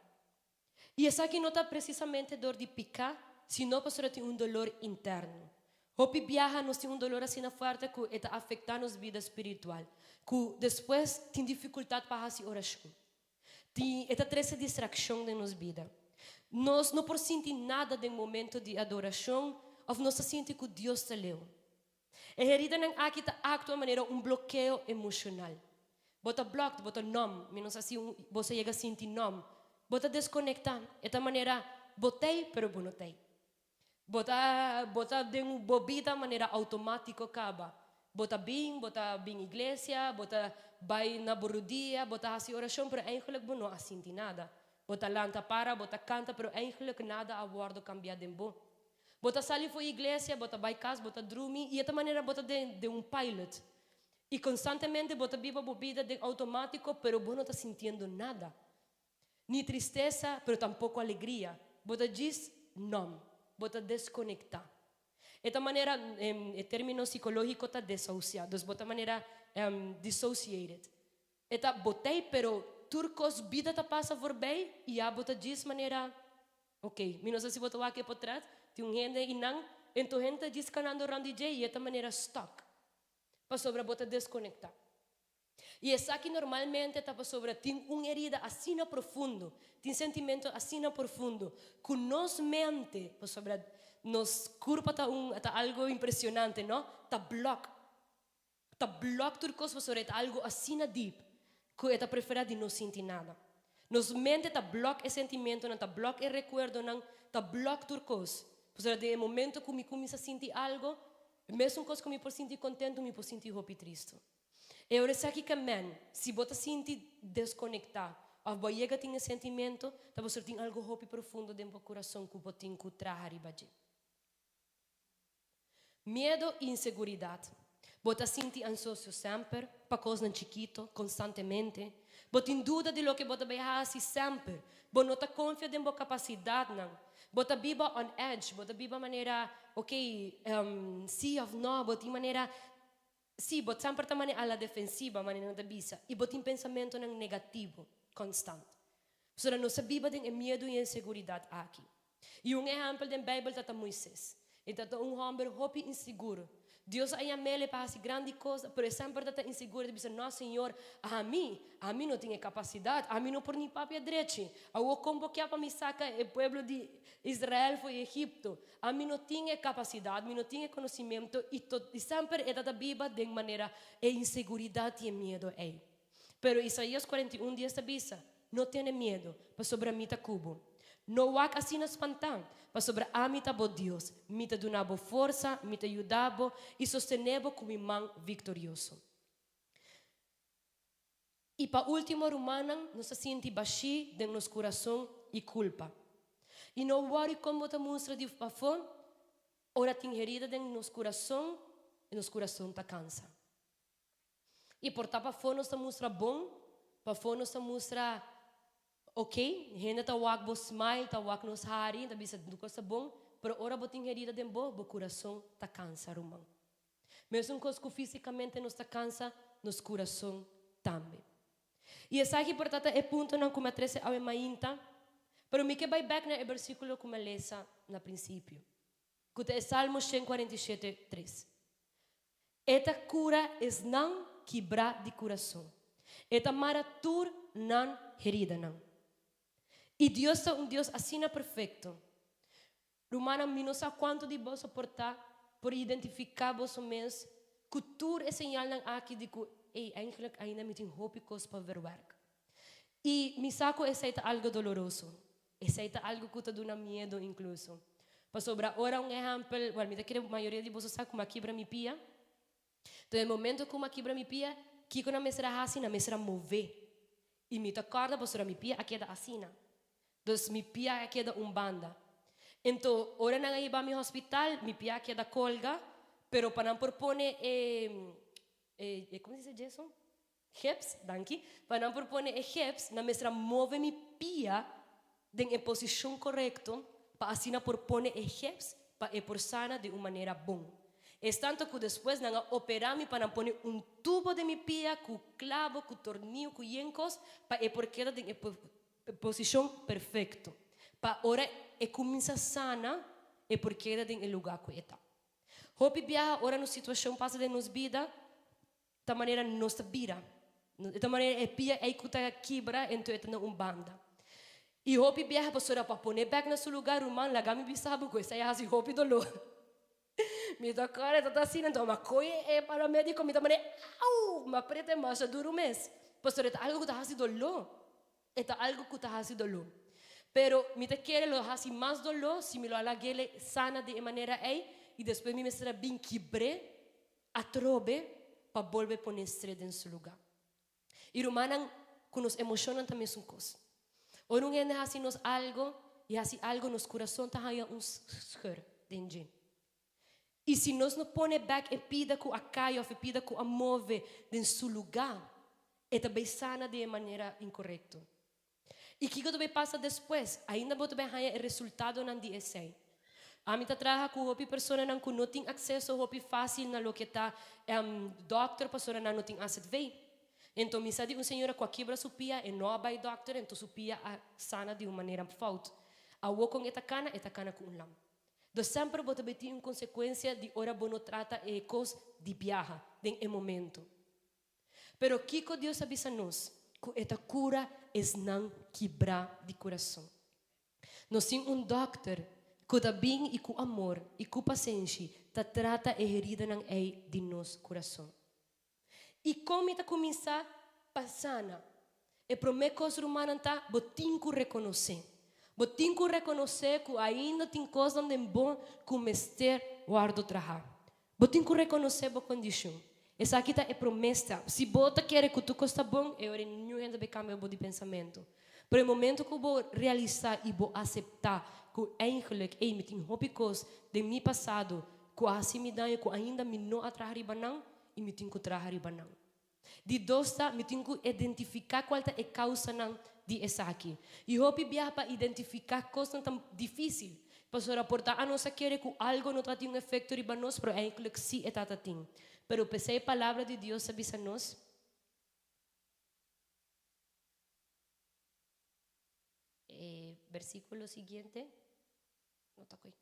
E essa aqui não está precisamente dor de picar, senão pastora tem dolor interno. Hopi viaja nós tem dolor assim forte que está afetando nossa vida espiritual. Que depois tem dificuldade para fazer oração. Tem esta três distração de nossa vida. Nós não por sentir nada de momento de adoração, ou nós sentir que Deus te leu. E herida não aqui está de maneira bloqueio emocional. Bota bloco, bota nom, menos assim você chega a sentir nom. Bota desconectar, esta maneira botei, pero bonotei. Bota de bobita maneira automática acaba. Bota bem igreja, bota vai na borudia, bota assim oração, pero eigenlijk não assinti nada. Bota lanta para, bota canta, pero eigenlijk nada a bordo cambiar de bom. Bota sali foi igreja, bota vai casa, bota dormir, e esta maneira bota de pilot. E constantemente bota viva bobida de automático, pero não está sentindo nada. Ni tristeza, pero tampoco alegria. Bota diz não, bota desconectar. Esta maneira, em termino psicológico, está desahuciado. Bota maneira dissociated. Eta botei, pero turcos vida ta passa por bem e a bota diz maneira, ok, não sei se bota aqui por trás, tem gente e não, então gente diz canando around DJ e esta maneira stuck. Para sobre bota desconectar. E essa aqui normalmente está para sobre tem uma herida assim profundo, tem sentimento assim profundo, que nos mente para sobre nos corpo está algo impressionante, não? Está block turcos para sobre algo assim deep, que está preferido de não sentir nada. Nos mente está block esse sentimento, não está block o recuerdo, não está block turcos. Para sobre de momento que me começa a sentir algo, mesmo coisa que me por sentir contento, me por sentir hope triste. E ora aqui que se você sentir desconectar, a boia tem esse sentimento, tá você tem algo hope profundo dentro do coração que você tem que trazer e medo e inseguridade. Você sente ansioso sempre, para coisas chiquito, constantemente. Você tem dúvida de lo que você vai fazer sempre. Você não está confiante em sua capacidade, não. Você vive on edge, você vive maneira, ok, sim ou não, você tem maneira. Sim, você sempre está à defensiva, maneira da bisa. E você tem pensamento negativo, constante. Então, nós vivemos em medo e inseguridade aqui. E exemplo da Bíblia está Moisés. Ele está homem hope inseguro. Deus aí mele para fazer grande coisa, mas sempre está inseguro. Ele diz, não, Senhor, a mim não tenho capacidade, a mim não por nem papi direito. Eu convoquei para me sacar o povo de Israel foi Egipto. A mim não tinha capacidade, a mim não tinha conhecimento, e sempre está viva de maneira de inseguridade e medo. Pero Isaías 41 diz da bisa, não tenha medo, para sobre mim está cubo. Não há assim nas pantan, para sobre a mim está bo Deus, me está dando força, me está ajudando e sostenebo com minha mão vitorioso. E para último, Romana, nos sente baixi de nosso coração e culpa. E não worry como te mostra de pafon, ora tem herida de nosso coração e nosso coração está cansa. E por tapa fon nos mostra bom, para fon nos mostra ok, gente tá wak bo smile, tá wak nos hari, tá bisa duka sa bom, pero ora boting herida de bo coração tá cansa rumang. Mesmo que fisicamente nos tá cansa, nos coração também. E essa aqui por tata é ponto não como a 13 ao mainta, pero me que vai back na versículo como lesa na princípio. Que é Salmo 147:3. Eta cura es não quebrar de coração. Eta maratur não herida não. E Deus é Deus assim perfeito. Romana, não sei quanto de vos suportar por identificar vos mesmos. Cultura é sinal aqui de que eigenlijk ainda me tem hópicos para ver werk. E me saco é algo doloroso. É algo que te dá medo incluso. Para sobre ora exemplo, well, me quero a maioria de vocês sabe como aqui para me pia. Então, no momento como aqui para me pia, que quando me será assim, me será mover. E me acorda para sobre me pia, aqui é da assim. Dus mi pia queda banda. Então, ora na iba mi hospital, mi pia queda colga, pero para não propone como se diz isso? Hips, danke. Para não propone hips, na mestra move mi pia em posição correta, para assim na propone hips, para por sana de uma maneira bom. Es tanto que depois na operar-me para pôr tubo de mi pia, com clavo, com tornillo, com yencos, para por queda em posição perfeita. Para ora começa sana, por queda em lugar que está. Hopi viaja ora na situação passa de nos vida, da maneira nossa vida. Da maneira pia que está quebra, então é na banda. E hopi viaja para pôr back na seu lugar, rumang lagami bisabo ko, saya hasi hopi dolor. Me tocar tá assim, então uma coisa é para médico, me também au, mas preta mais duro mês. Pastor, é algo que tá assim dolor. É algo que tá assim dolor. Pero me te quer lo assim mais dolor, se me lo alaguele sana de maneira aí e depois me será bem quebre, atrobe para volver pôr estrela em seu lugar. E romanan que nos emocionam também são coisas. Ou não é assim nos algo e assim algo nos coração tá aí scheur dentro. E se nós não põe back e pida com a caia ou pida com a move em seu lugar, é também sana de maneira incorreta. E o que também passa depois? Ainda vou também ter o resultado não de esse. A mim trabalha com uma pessoa que não tem acesso a fácil na lo que está doctor, pessoa não tem acesso a então me sabe senhora que quebra sua pia e não vai doctor, então sua pia sana de uma maneira falta. A o com esta cana com lam. Do sempre você vai ter uma consequência de ora bono trata e cos de viaja em momento. Pero Kiko Deus avisa nos que esta cura é não quebrar de coração. Nós temos doctor que está bem e com amor e com paciência trata a herida não é de nosso coração. E como está começar a passar, e promete que os humanos tá botem que reconhecer. Botem que reconhecer que ainda tem coisas onde é bom começar guardo trabalhar. Botem que reconhecer a condição. Essa aqui é promessa. Se você quer que tudo está bom, eu não ainda vai cambiar de pensamento. Pero no momento que eu vou realizar e vou aceitar que eigenlijk me tem hobbies de meu passado, que assim me dá que ainda me não atrás ribanão e me tem que atrás ribanão. De dosta, me tem que identificar qual é a causa não de essa aqui. E hobby viaja para identificar coisas tão difíceis. Para aportar a nossa querer que algo não tem um efeito ribanos, pero eigenlijk sim é tatatim. Pero pensei a palavra de Deus avisa nos. Versículo siguiente. Não está aqui.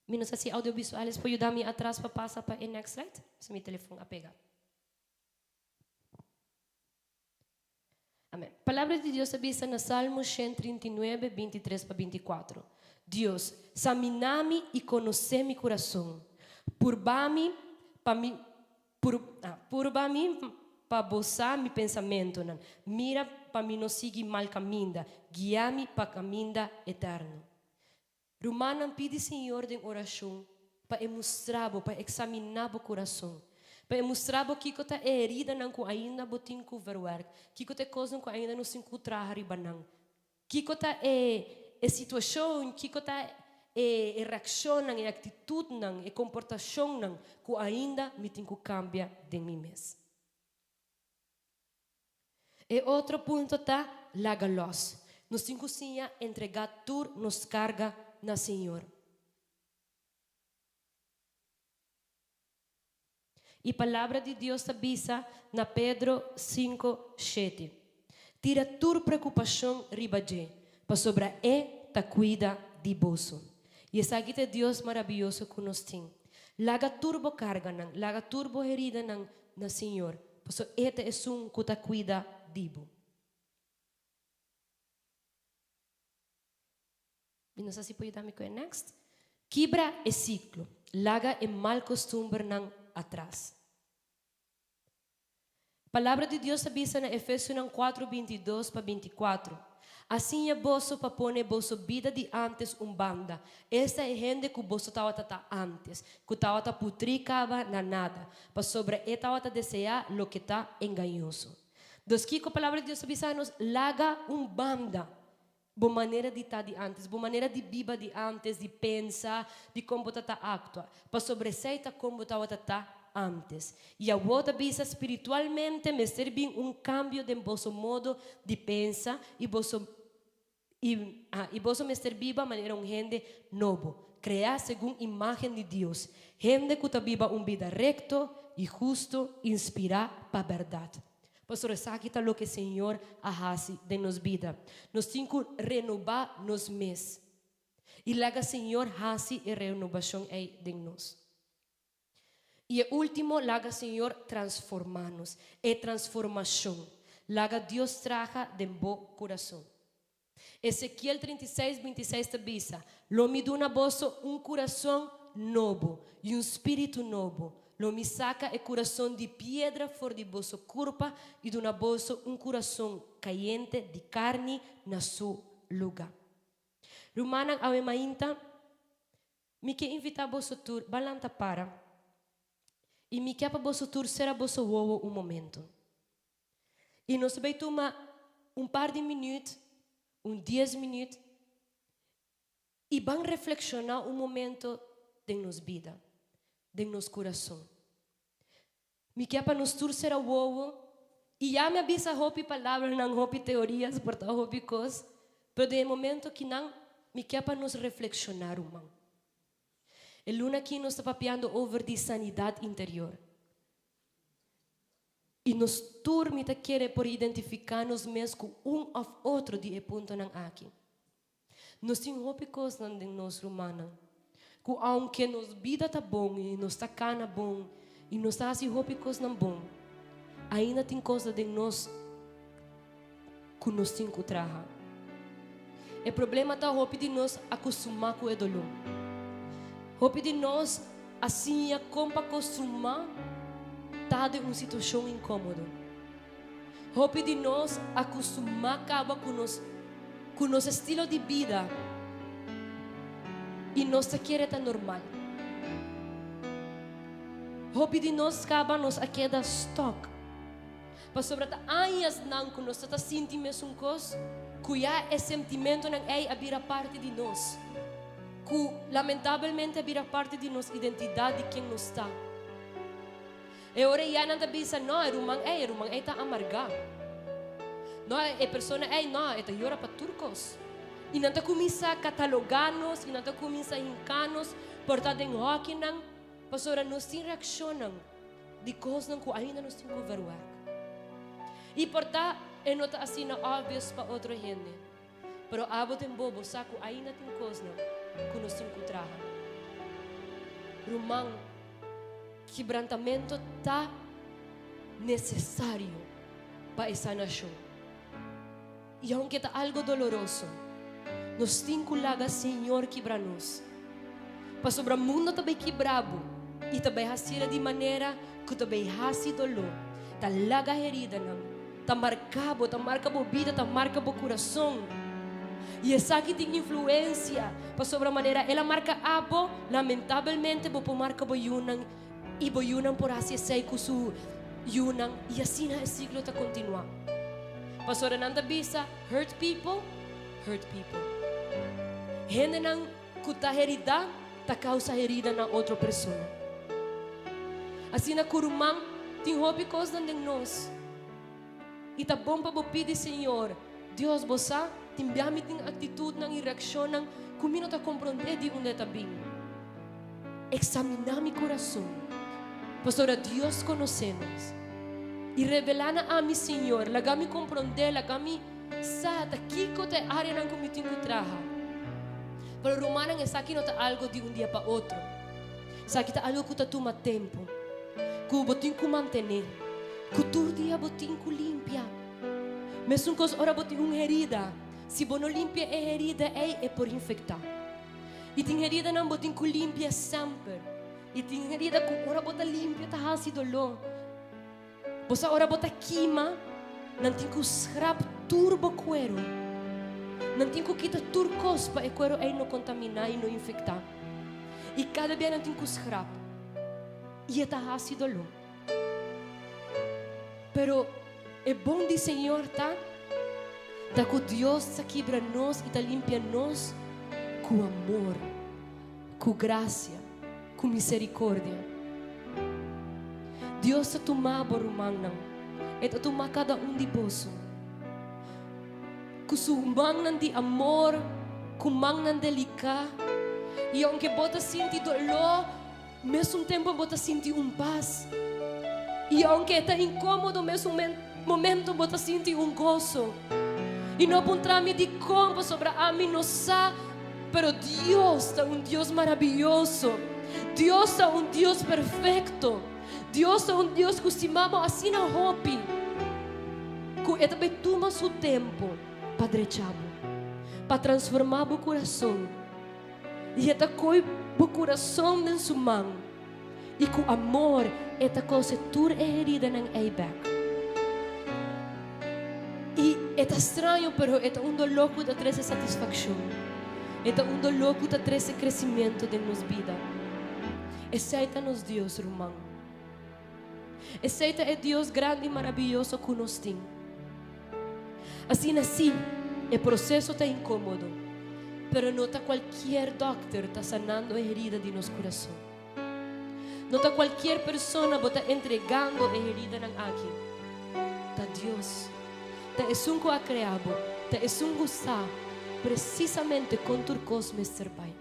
Não sei se audiovisuais pode ajudar-me atrás para passar para o next slide. Se meu telefone a pegar. Amém. A palavra de Deus avisa na Salmo 139, 23 para 24. Deus, examina-me e conhece meu coração. Purba-me para bolsar meu pensamento. Mira para mim não seguir mal caminho. Guia-me para caminho eterno. Romana pede Senhor em oração para mostrar, para examinar o coração. Para mostrar que está herida não que ainda botin que verwerk, que está coisa que ainda não se encontra ribanang, que está a situação, que está a reação, a atitude, a comportação que ainda me tem que cambiar de mim mesmo. E outro ponto está lagalos. Nos temos que entregar tudo nos carga na Senhor. E a palavra de Deus avisa na Pedro 5:7. Tira tua preocupação ribaje, para sobre ta cuida de bolso. E essa aqui é Deus maravilhoso que nós temos. Laga turbo carga nang, laga turbo herida nang na Senhor. Paso esta é um que ta cuida de bo. Não sei se pode dar-me com o next. Quebra é ciclo. Laga é mal costumbre nang atrás. A palavra de Deus avisa na Efésios 4, 22 para 24. Assim é bolso para pôr bolso vida de antes banda. Esta é gente que o bolso estava antes, que estava putricava na nada, para sobre estava desejar lo que está enganoso. Dos que a palavra de Deus avisa-nos, laga banda, boa maneira de estar de antes, boa maneira de viver de antes, de pensar, de como está actuar, para sobressair como está antes. E a outra avisa espiritualmente, me servir cambio de vosso modo de pensar e vosso me servir de maneira gente novo, criar segundo imagem de Deus, gente que viva vida recto e justo, inspirar para a verdade. Pastor, aqui está o que o Senhor faz de nos vida. Nós temos que renovar nos mês. E lá o Senhor faz a renovação de nós. E o último, lá o Senhor transforma-nos. É transformação. Lá Deus traga de bom coração. Ezequiel 36, 26 te avisa: lo me dá vosso coração novo e espírito novo. Lo me saca o coração de pedra fora de vosso corpo e dá vosso coração caliente de carne na seu lugar. Romana a mainta, me que invitar vosso tour, balanta para. E me que para vosso tour será vosso ovo momento. E nós vai tomar par de minutos, 10 minutos, e vamos reflexionar momento de nossa vida, de nosso coração. Me quer para nos torcer o ovo, e já me avisa hopi palavras, não hopi teorias, porta hopi coisas, mas de momento que não, me quer para nos reflexionar humano. E luna aqui nós está papiando over de sanidade interior. E nos turma está querer por identificar-nos mesmo com ou outro de ponto não aqui. Nós temos hopi coisas na nossa humana. Que aunque nos vida está bom e nos está cana bom e nos está assim hopi coisas não bom, ainda tem coisas de nós que nos tem que trabalhar. O problema está hopi de nós acostumar com o dolor. Hopi de nós assim como acostumar tá de uma situação incômoda. Hopi de nós acostumar acaba com nosso estilo de vida. E nós queremos estar normal. Hopi de nós acaba nos a queda stock. Para sobre anos não que nós está sentindo mesmo coisa, que já é sentimento não é a vira parte de nós. Que lamentavelmente a vira parte de nossa identidade de quem nós está. E agora já não bisa não, rumang está amarga. Não é pessoa não, está llora para turcos. E não começa a catalogar-nos, e não começa a hincar-nos, por estar em hockey, pastora, nós temos reacionam de coisas que ainda nós temos que vergonhar. E por estar, não está assim óbvio para outra gente. Pero abo tem bobo, saco, ainda tem coisas que nós temos que trabalhar. Romang, quebrantamento está necessário para essa nação. E aunque está algo doloroso, nós temos que lagar Senhor quebra-nos. Para sobre o mundo também quebrado. E também assim de maneira que também assim dolor. Está laga a herida. Está marcado a vida, está marcado o coração. E essa aqui tem influência. Para sobre a maneira, ela marca abo, lamentavelmente, vou marcar o yunan. E o yunan por assim sei que o yunan. E assim o ciclo está continuando. Para sobre nanda bisa, hurt people. Gente nang kuta herida, ta causa herida na outra pessoa. Assim na curumang, tem hobby coisas de nós. E tá bom para pedir Senhor, Deus bosa, timbiami ting atitude nang reação nang kumino ta compreender de onde tá bem. Examinar mi coração. Pastora, Deus conhece-nos. E revelar a mi Senhor, lagami compreender, lagami sa ta kiko te área nang kumiting traha. Pero Romana é aqui não está algo de dia para outro. Sa kita algo que está toma tempo. Que botin que manter. Que todo dia botin que limpia. Mesmo que ora botin herida. Se você não limpia a herida, é por infectar. E tem herida não botin que limpia sempre. E tem herida que ora bota limpia tá hasi dolor. Você ora bota queima, não tem que scrap turbo cuero. Não tem que quitar turcos para o cuero não contaminar e não infectar. E cada dia não tem que scrap. E está hasi dolor. Pero É bom de Senhor, tá? Tá que Deus está quebra nós e está limpia nós com amor, com graça, com misericórdia. Deus está tomando rumang e está tomando cada de vós. Com seu mangnan de amor, com mangnan de lica, e aunque bota sentir dolor, mesmo tempo bota sentir paz. E aunque está incômodo, mesmo momento bota sentir gozo. E não apontar-me de como sobre a mim não sabe, pero Deus é Deus maravilhoso. Deus é Deus perfeito. Deus é Deus que estimamos assim na hopi. Que ele também toma seu tempo para drechar, para transformar o coração. E ele coi o coração em sua mão. E com amor, ele cose toda herida em eiback. E é estranho, pero é dolor que dá traz satisfação. É dolor que dá traz crescimento de nossa vida. Aceita-nos Deus, irmão. Aceita é Deus grande e maravilhoso que nos tem. Assim, o processo está incômodo, pero não está qualquer doctor está sanando a herida de nosso coração. Não está qualquer pessoa que está entregando a herida aqui. Está Deus. Está um que ha criado, está um que está precisamente com turcos, Mr. Pai.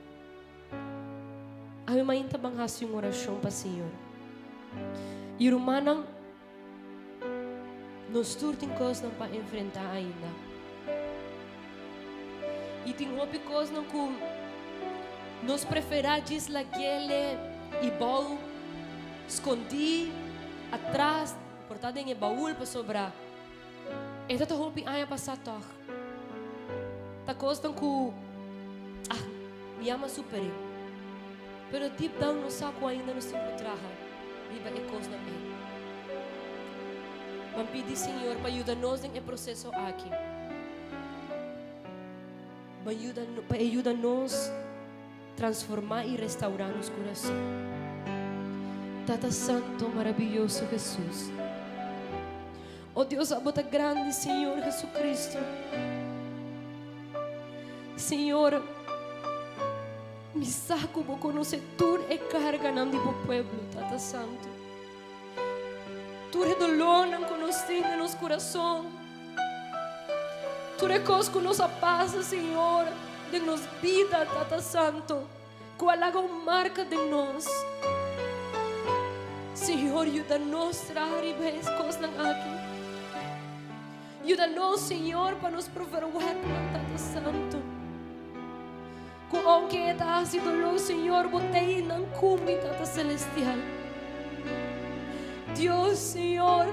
A minha mãe está fazendo uma oração para o Senhor. E o humano nos turtem coisas para enfrentar ainda. E tem outras coisas que nos preferimos laquele e baú escondi atrás, portado em baú para sobrar. Ito to hopi aya pasatok. Takos tang ku miyama superi. Pero deep down no sako ainda no encontraha. Iba ekos na me. Mampidi Senhor para ajudar-nos em processo aqui. Para ajudar-nos transformar e restaurar nos coração. Tata Santo maravilhoso Jesus. Oh Deus, a bota grande, Senhor Jesus Cristo. Senhor, me saco para conhecer tudo e carga na do povo, Tata Santo. Tudo é dolor não conhecemos em nosso coração. Tudo é coisa que nos passa, Senhor, de nossa vida, Tata Santo. Qual é a marca de nós? Senhor, ajuda-nos a trazer as coisas aqui. Ajuda-nos, Senhor, para nos provar o Tata Santo. Com aunque está sido dolor, Senhor, botei na cumbi, Tata Celestial. Deus, Senhor,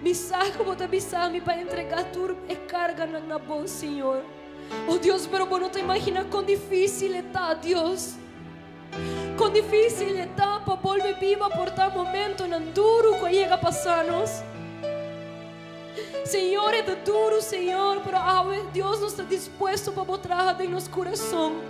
me saca, bota me para entregar tudo e carga na voz, Senhor. Oh Deus, pero não te imagina quão difícil está, Deus. Quão difícil está para volver viva por tal momento não duro que chega a passar-nos. Senhor, é duro, Senhor, pero Deus não está disposto para botar em nosso coração.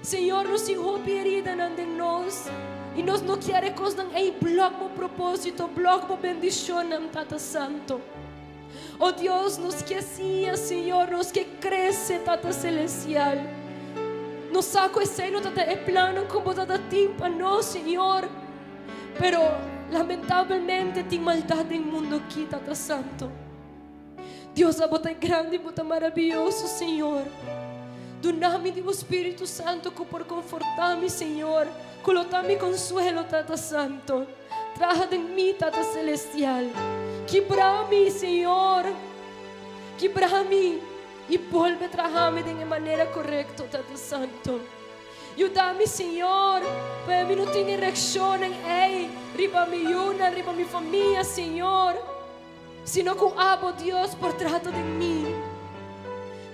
Senhor, nos irrompe herida em nós. E nós não queremos que bloco o propósito, bloco a bendição, Tata Santo. Oh Deus, nos que assim, Senhor, nos que cresce, Tata Celestial. Nos saco esse no Tata é plano como Tata timpa, não, Senhor. Pero lamentavelmente tem maldade no mundo aqui, Tata Santo. Deus, a bota é grande, bota maravilhoso, Senhor. Donami do Espírito Santo que por confortar-me, Senhor. Colocar-me consuelo, Tata Santo. Traga de mim, Tata Celestial. Quebra-me, Senhor. Quebra-me e volve a trazer-me de maneira correta, Tata Santo. Ajuda-me, Senhor, para mim não ter reação em riba minha família, Senhor. Sino que amo Deus por trata de mim.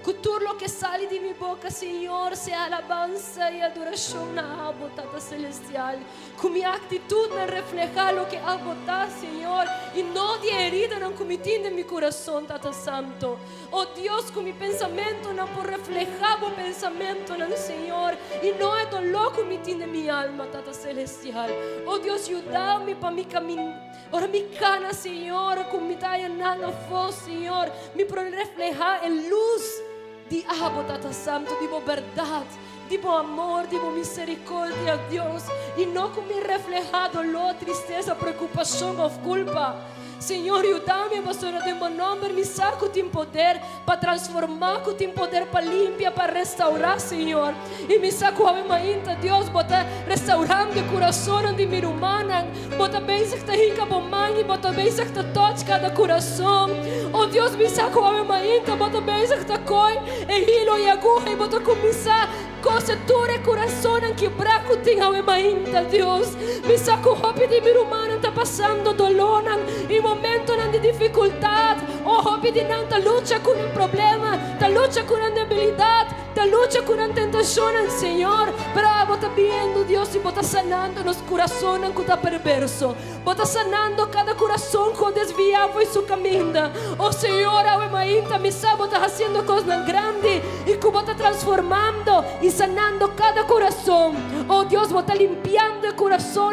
Que tudo o que sai de minha boca, Senhor, seja alabança e adoração na amo, Tata Celestial. Que minha atitude refleja o que amo, Senhor, e não de herida não cometi em meu coração, Tata Santo. Oh Deus, que meu pensamento não por reflejar o pensamento do Senhor, e não é dolor que cometi em minha alma, Tata Celestial. Oh Deus, ajuda-me para me caminhar. Ora mi cana, Senhor, como me está llenando voz, Senhor, me para reflejar em luz de Tata Santo, de verdade, de amor, de misericórdia, Deus, e não como me reflejar dolor, tristeza, preocupação ou culpa. Senhor, ajuda-me, pastora, de meu nome, me saco tem poder para transformar, que tem poder para limpar, para restaurar, Senhor. E me saco a minha Deus, bota restaurando o coração de minha humana, bota bem se está rica por mãe, bota bem se está toca cada coração. Oh Deus, me saco a minha, bota bem se está coi, e hilo e aguja, e bota começar cosetura e coração que braco tem a minha, Deus. Me saco roupa de minha humana, está passando dolor, e momento de dificuldade, oh, hobby de não ta luta com um problema, ta luta com uma debilidade, ta luta com uma tentação, Senhor. Pero bota vendo, Deus, e bota sanando nos corações que está perverso, bota sanando cada coração que desviava em seu caminho. Oh Senhor, a mainta me sabe, bota fazendo coisas grandes e que bota transformando e sanando cada coração. Oh Deus, bota limpiando o coração,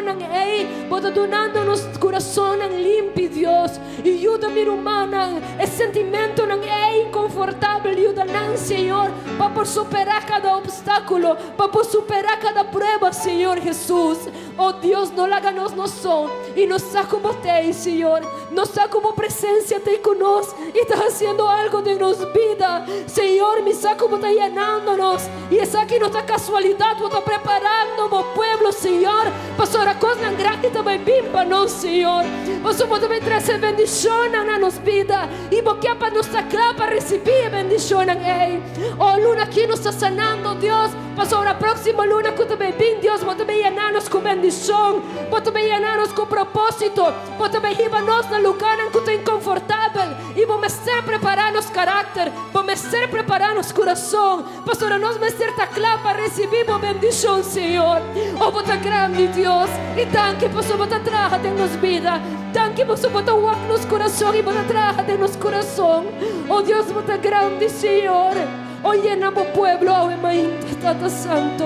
bota donando nos corações limpios, Deus, e ajuda-me, humana, esse sentimento não é inconfortável, ajuda-nos, Senhor, para superar cada obstáculo, para superar cada prova, Senhor Jesus. Oh Deus, não haga-nos no som, e nos saca como te, Senhor, nos saca como presença te conosco, e está fazendo algo de nos vida, Senhor, me saca como está llenando-nos, e essa aqui não está casualidade, está preparando o povo, Senhor, para a coisa grande também bem para nós, Senhor. Você pode trazer bendição na nossa vida e porque para nos sacrar para receber bendição. Oh, luna aqui nos está sanando, Deus. Para a próxima luna que também vem, Deus, pode também llenar-nos com bendição, pode também llenar-nos com propósito, pode também ir para nós no lugar em que está inconfortável e vamos ser preparar nosso caráter, vamos ser preparar nosso coração, para nós vamos ser claro para receber a bendição, Senhor. Oh, bota grande, Deus, e tanque posso botar traga de nos vida, tanque posso botar walk nos coração e botar traga de nos coração. Oh Deus, bota grande, Senhor. Oh, llena o pueblo, oh, mãe, Tata Santo.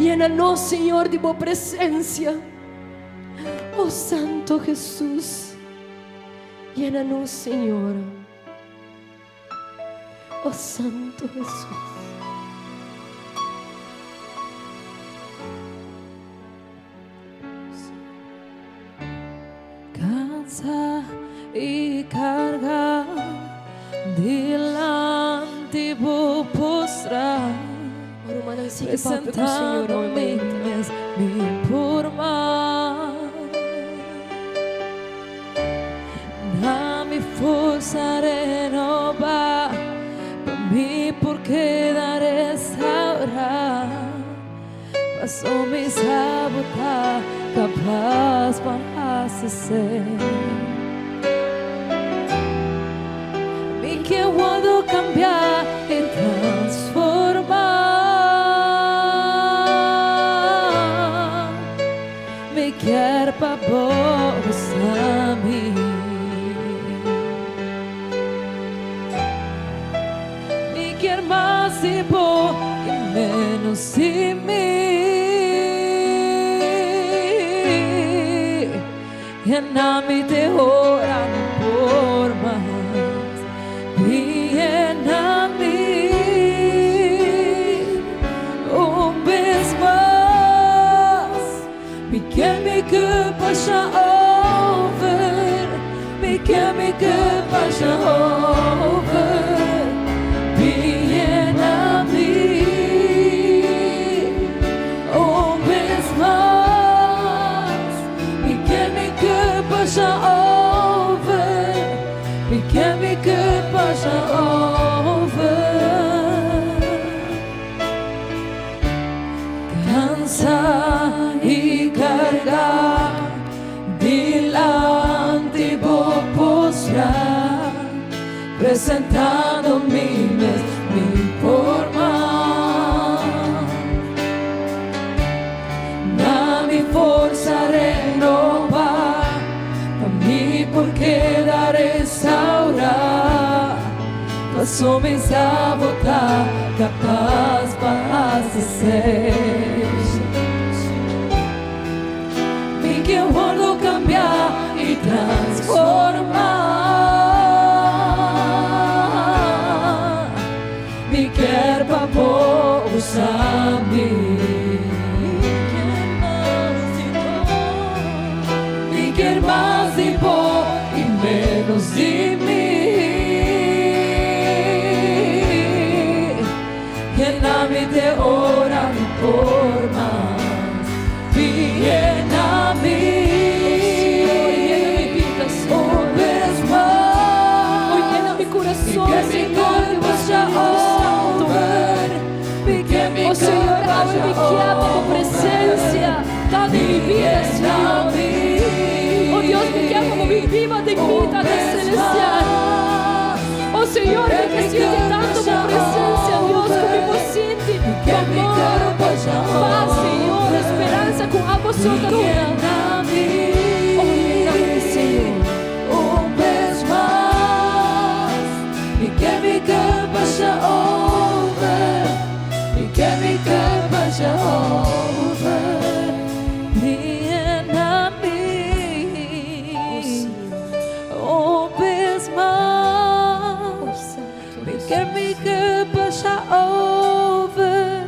Llena-nos, Senhor, de boa presença. Oh, Santo Jesus. Llena-nos, Senhor. Oh, Santo Jesus. Cansa e carga delante vou postrar, presentando-me por mar. Dá-me força renovar, para mim porque dar restaurar. Passou-me sabotar, capaz para ser. Que eu ando cambiar e transformar. Me quer para vos a mim. Me quer mais de vos e menos de mim. E não me derrora por mais. Llena-me vez mais, me quer me que paixão over, me quer me que paixão over, llena-me vez mais, me quer me que paixão over, me quer me que paixão over. Cansa e carga delante vou postrar, presentando-me me formar. Dá-me força renovar, para mim porque dar restaurar. Passou-me sabotar, capaz para ser. Me que eu vou cambiar transformar. Me quer para usar-me. Me quer mais de pó e menos de mim. Llena-me de hora por mais. Llena-me. Oh Senhor, ahora me quieta tu presencia, dada en mi vida, Señor. Oh Dios, me quieta como mi viva dignidad celestial. Oh Señor, me siente tanto tu presencia, Dios, como siente tu amor, paz, Señor, esperanza con agua soltura. Oh, lléname, Señor. Un vez más, y que mi cup vaya over, y que mi cup vaya over. Lléname, un vez más, y que mi cup vaya over,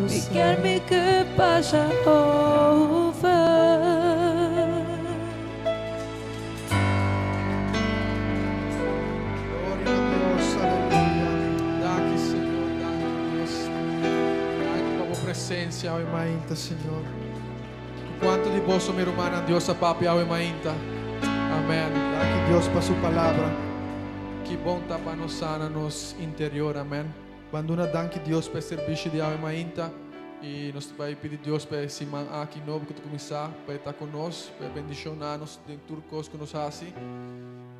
y que mi cup vaya over. Gloria a Dios, aleluia. Daqui, Senhor, daqui, Deus. Daqui para a presença, ao imainta, Senhor. Quanto de bolso, minha irmã, Deus, a papi, ao imainta. Amém. Daqui, Deus, para sua palavra. Que bom tá para nós sana nos interior, amém. Banduna danke Deus para serviço de ao imainta. E nós vai pedir Deus para esse man aqui novo que tu começar, para estar conosco, para bendicionar-nos dentro de tudo que nos faz.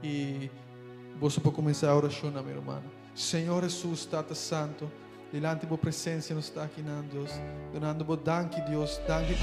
E você pode começar a oração, minha irmã. Senhor Jesus, Tata Santo, delante da presença nos está aqui, Deus. Donando-vos danke, Deus, danke.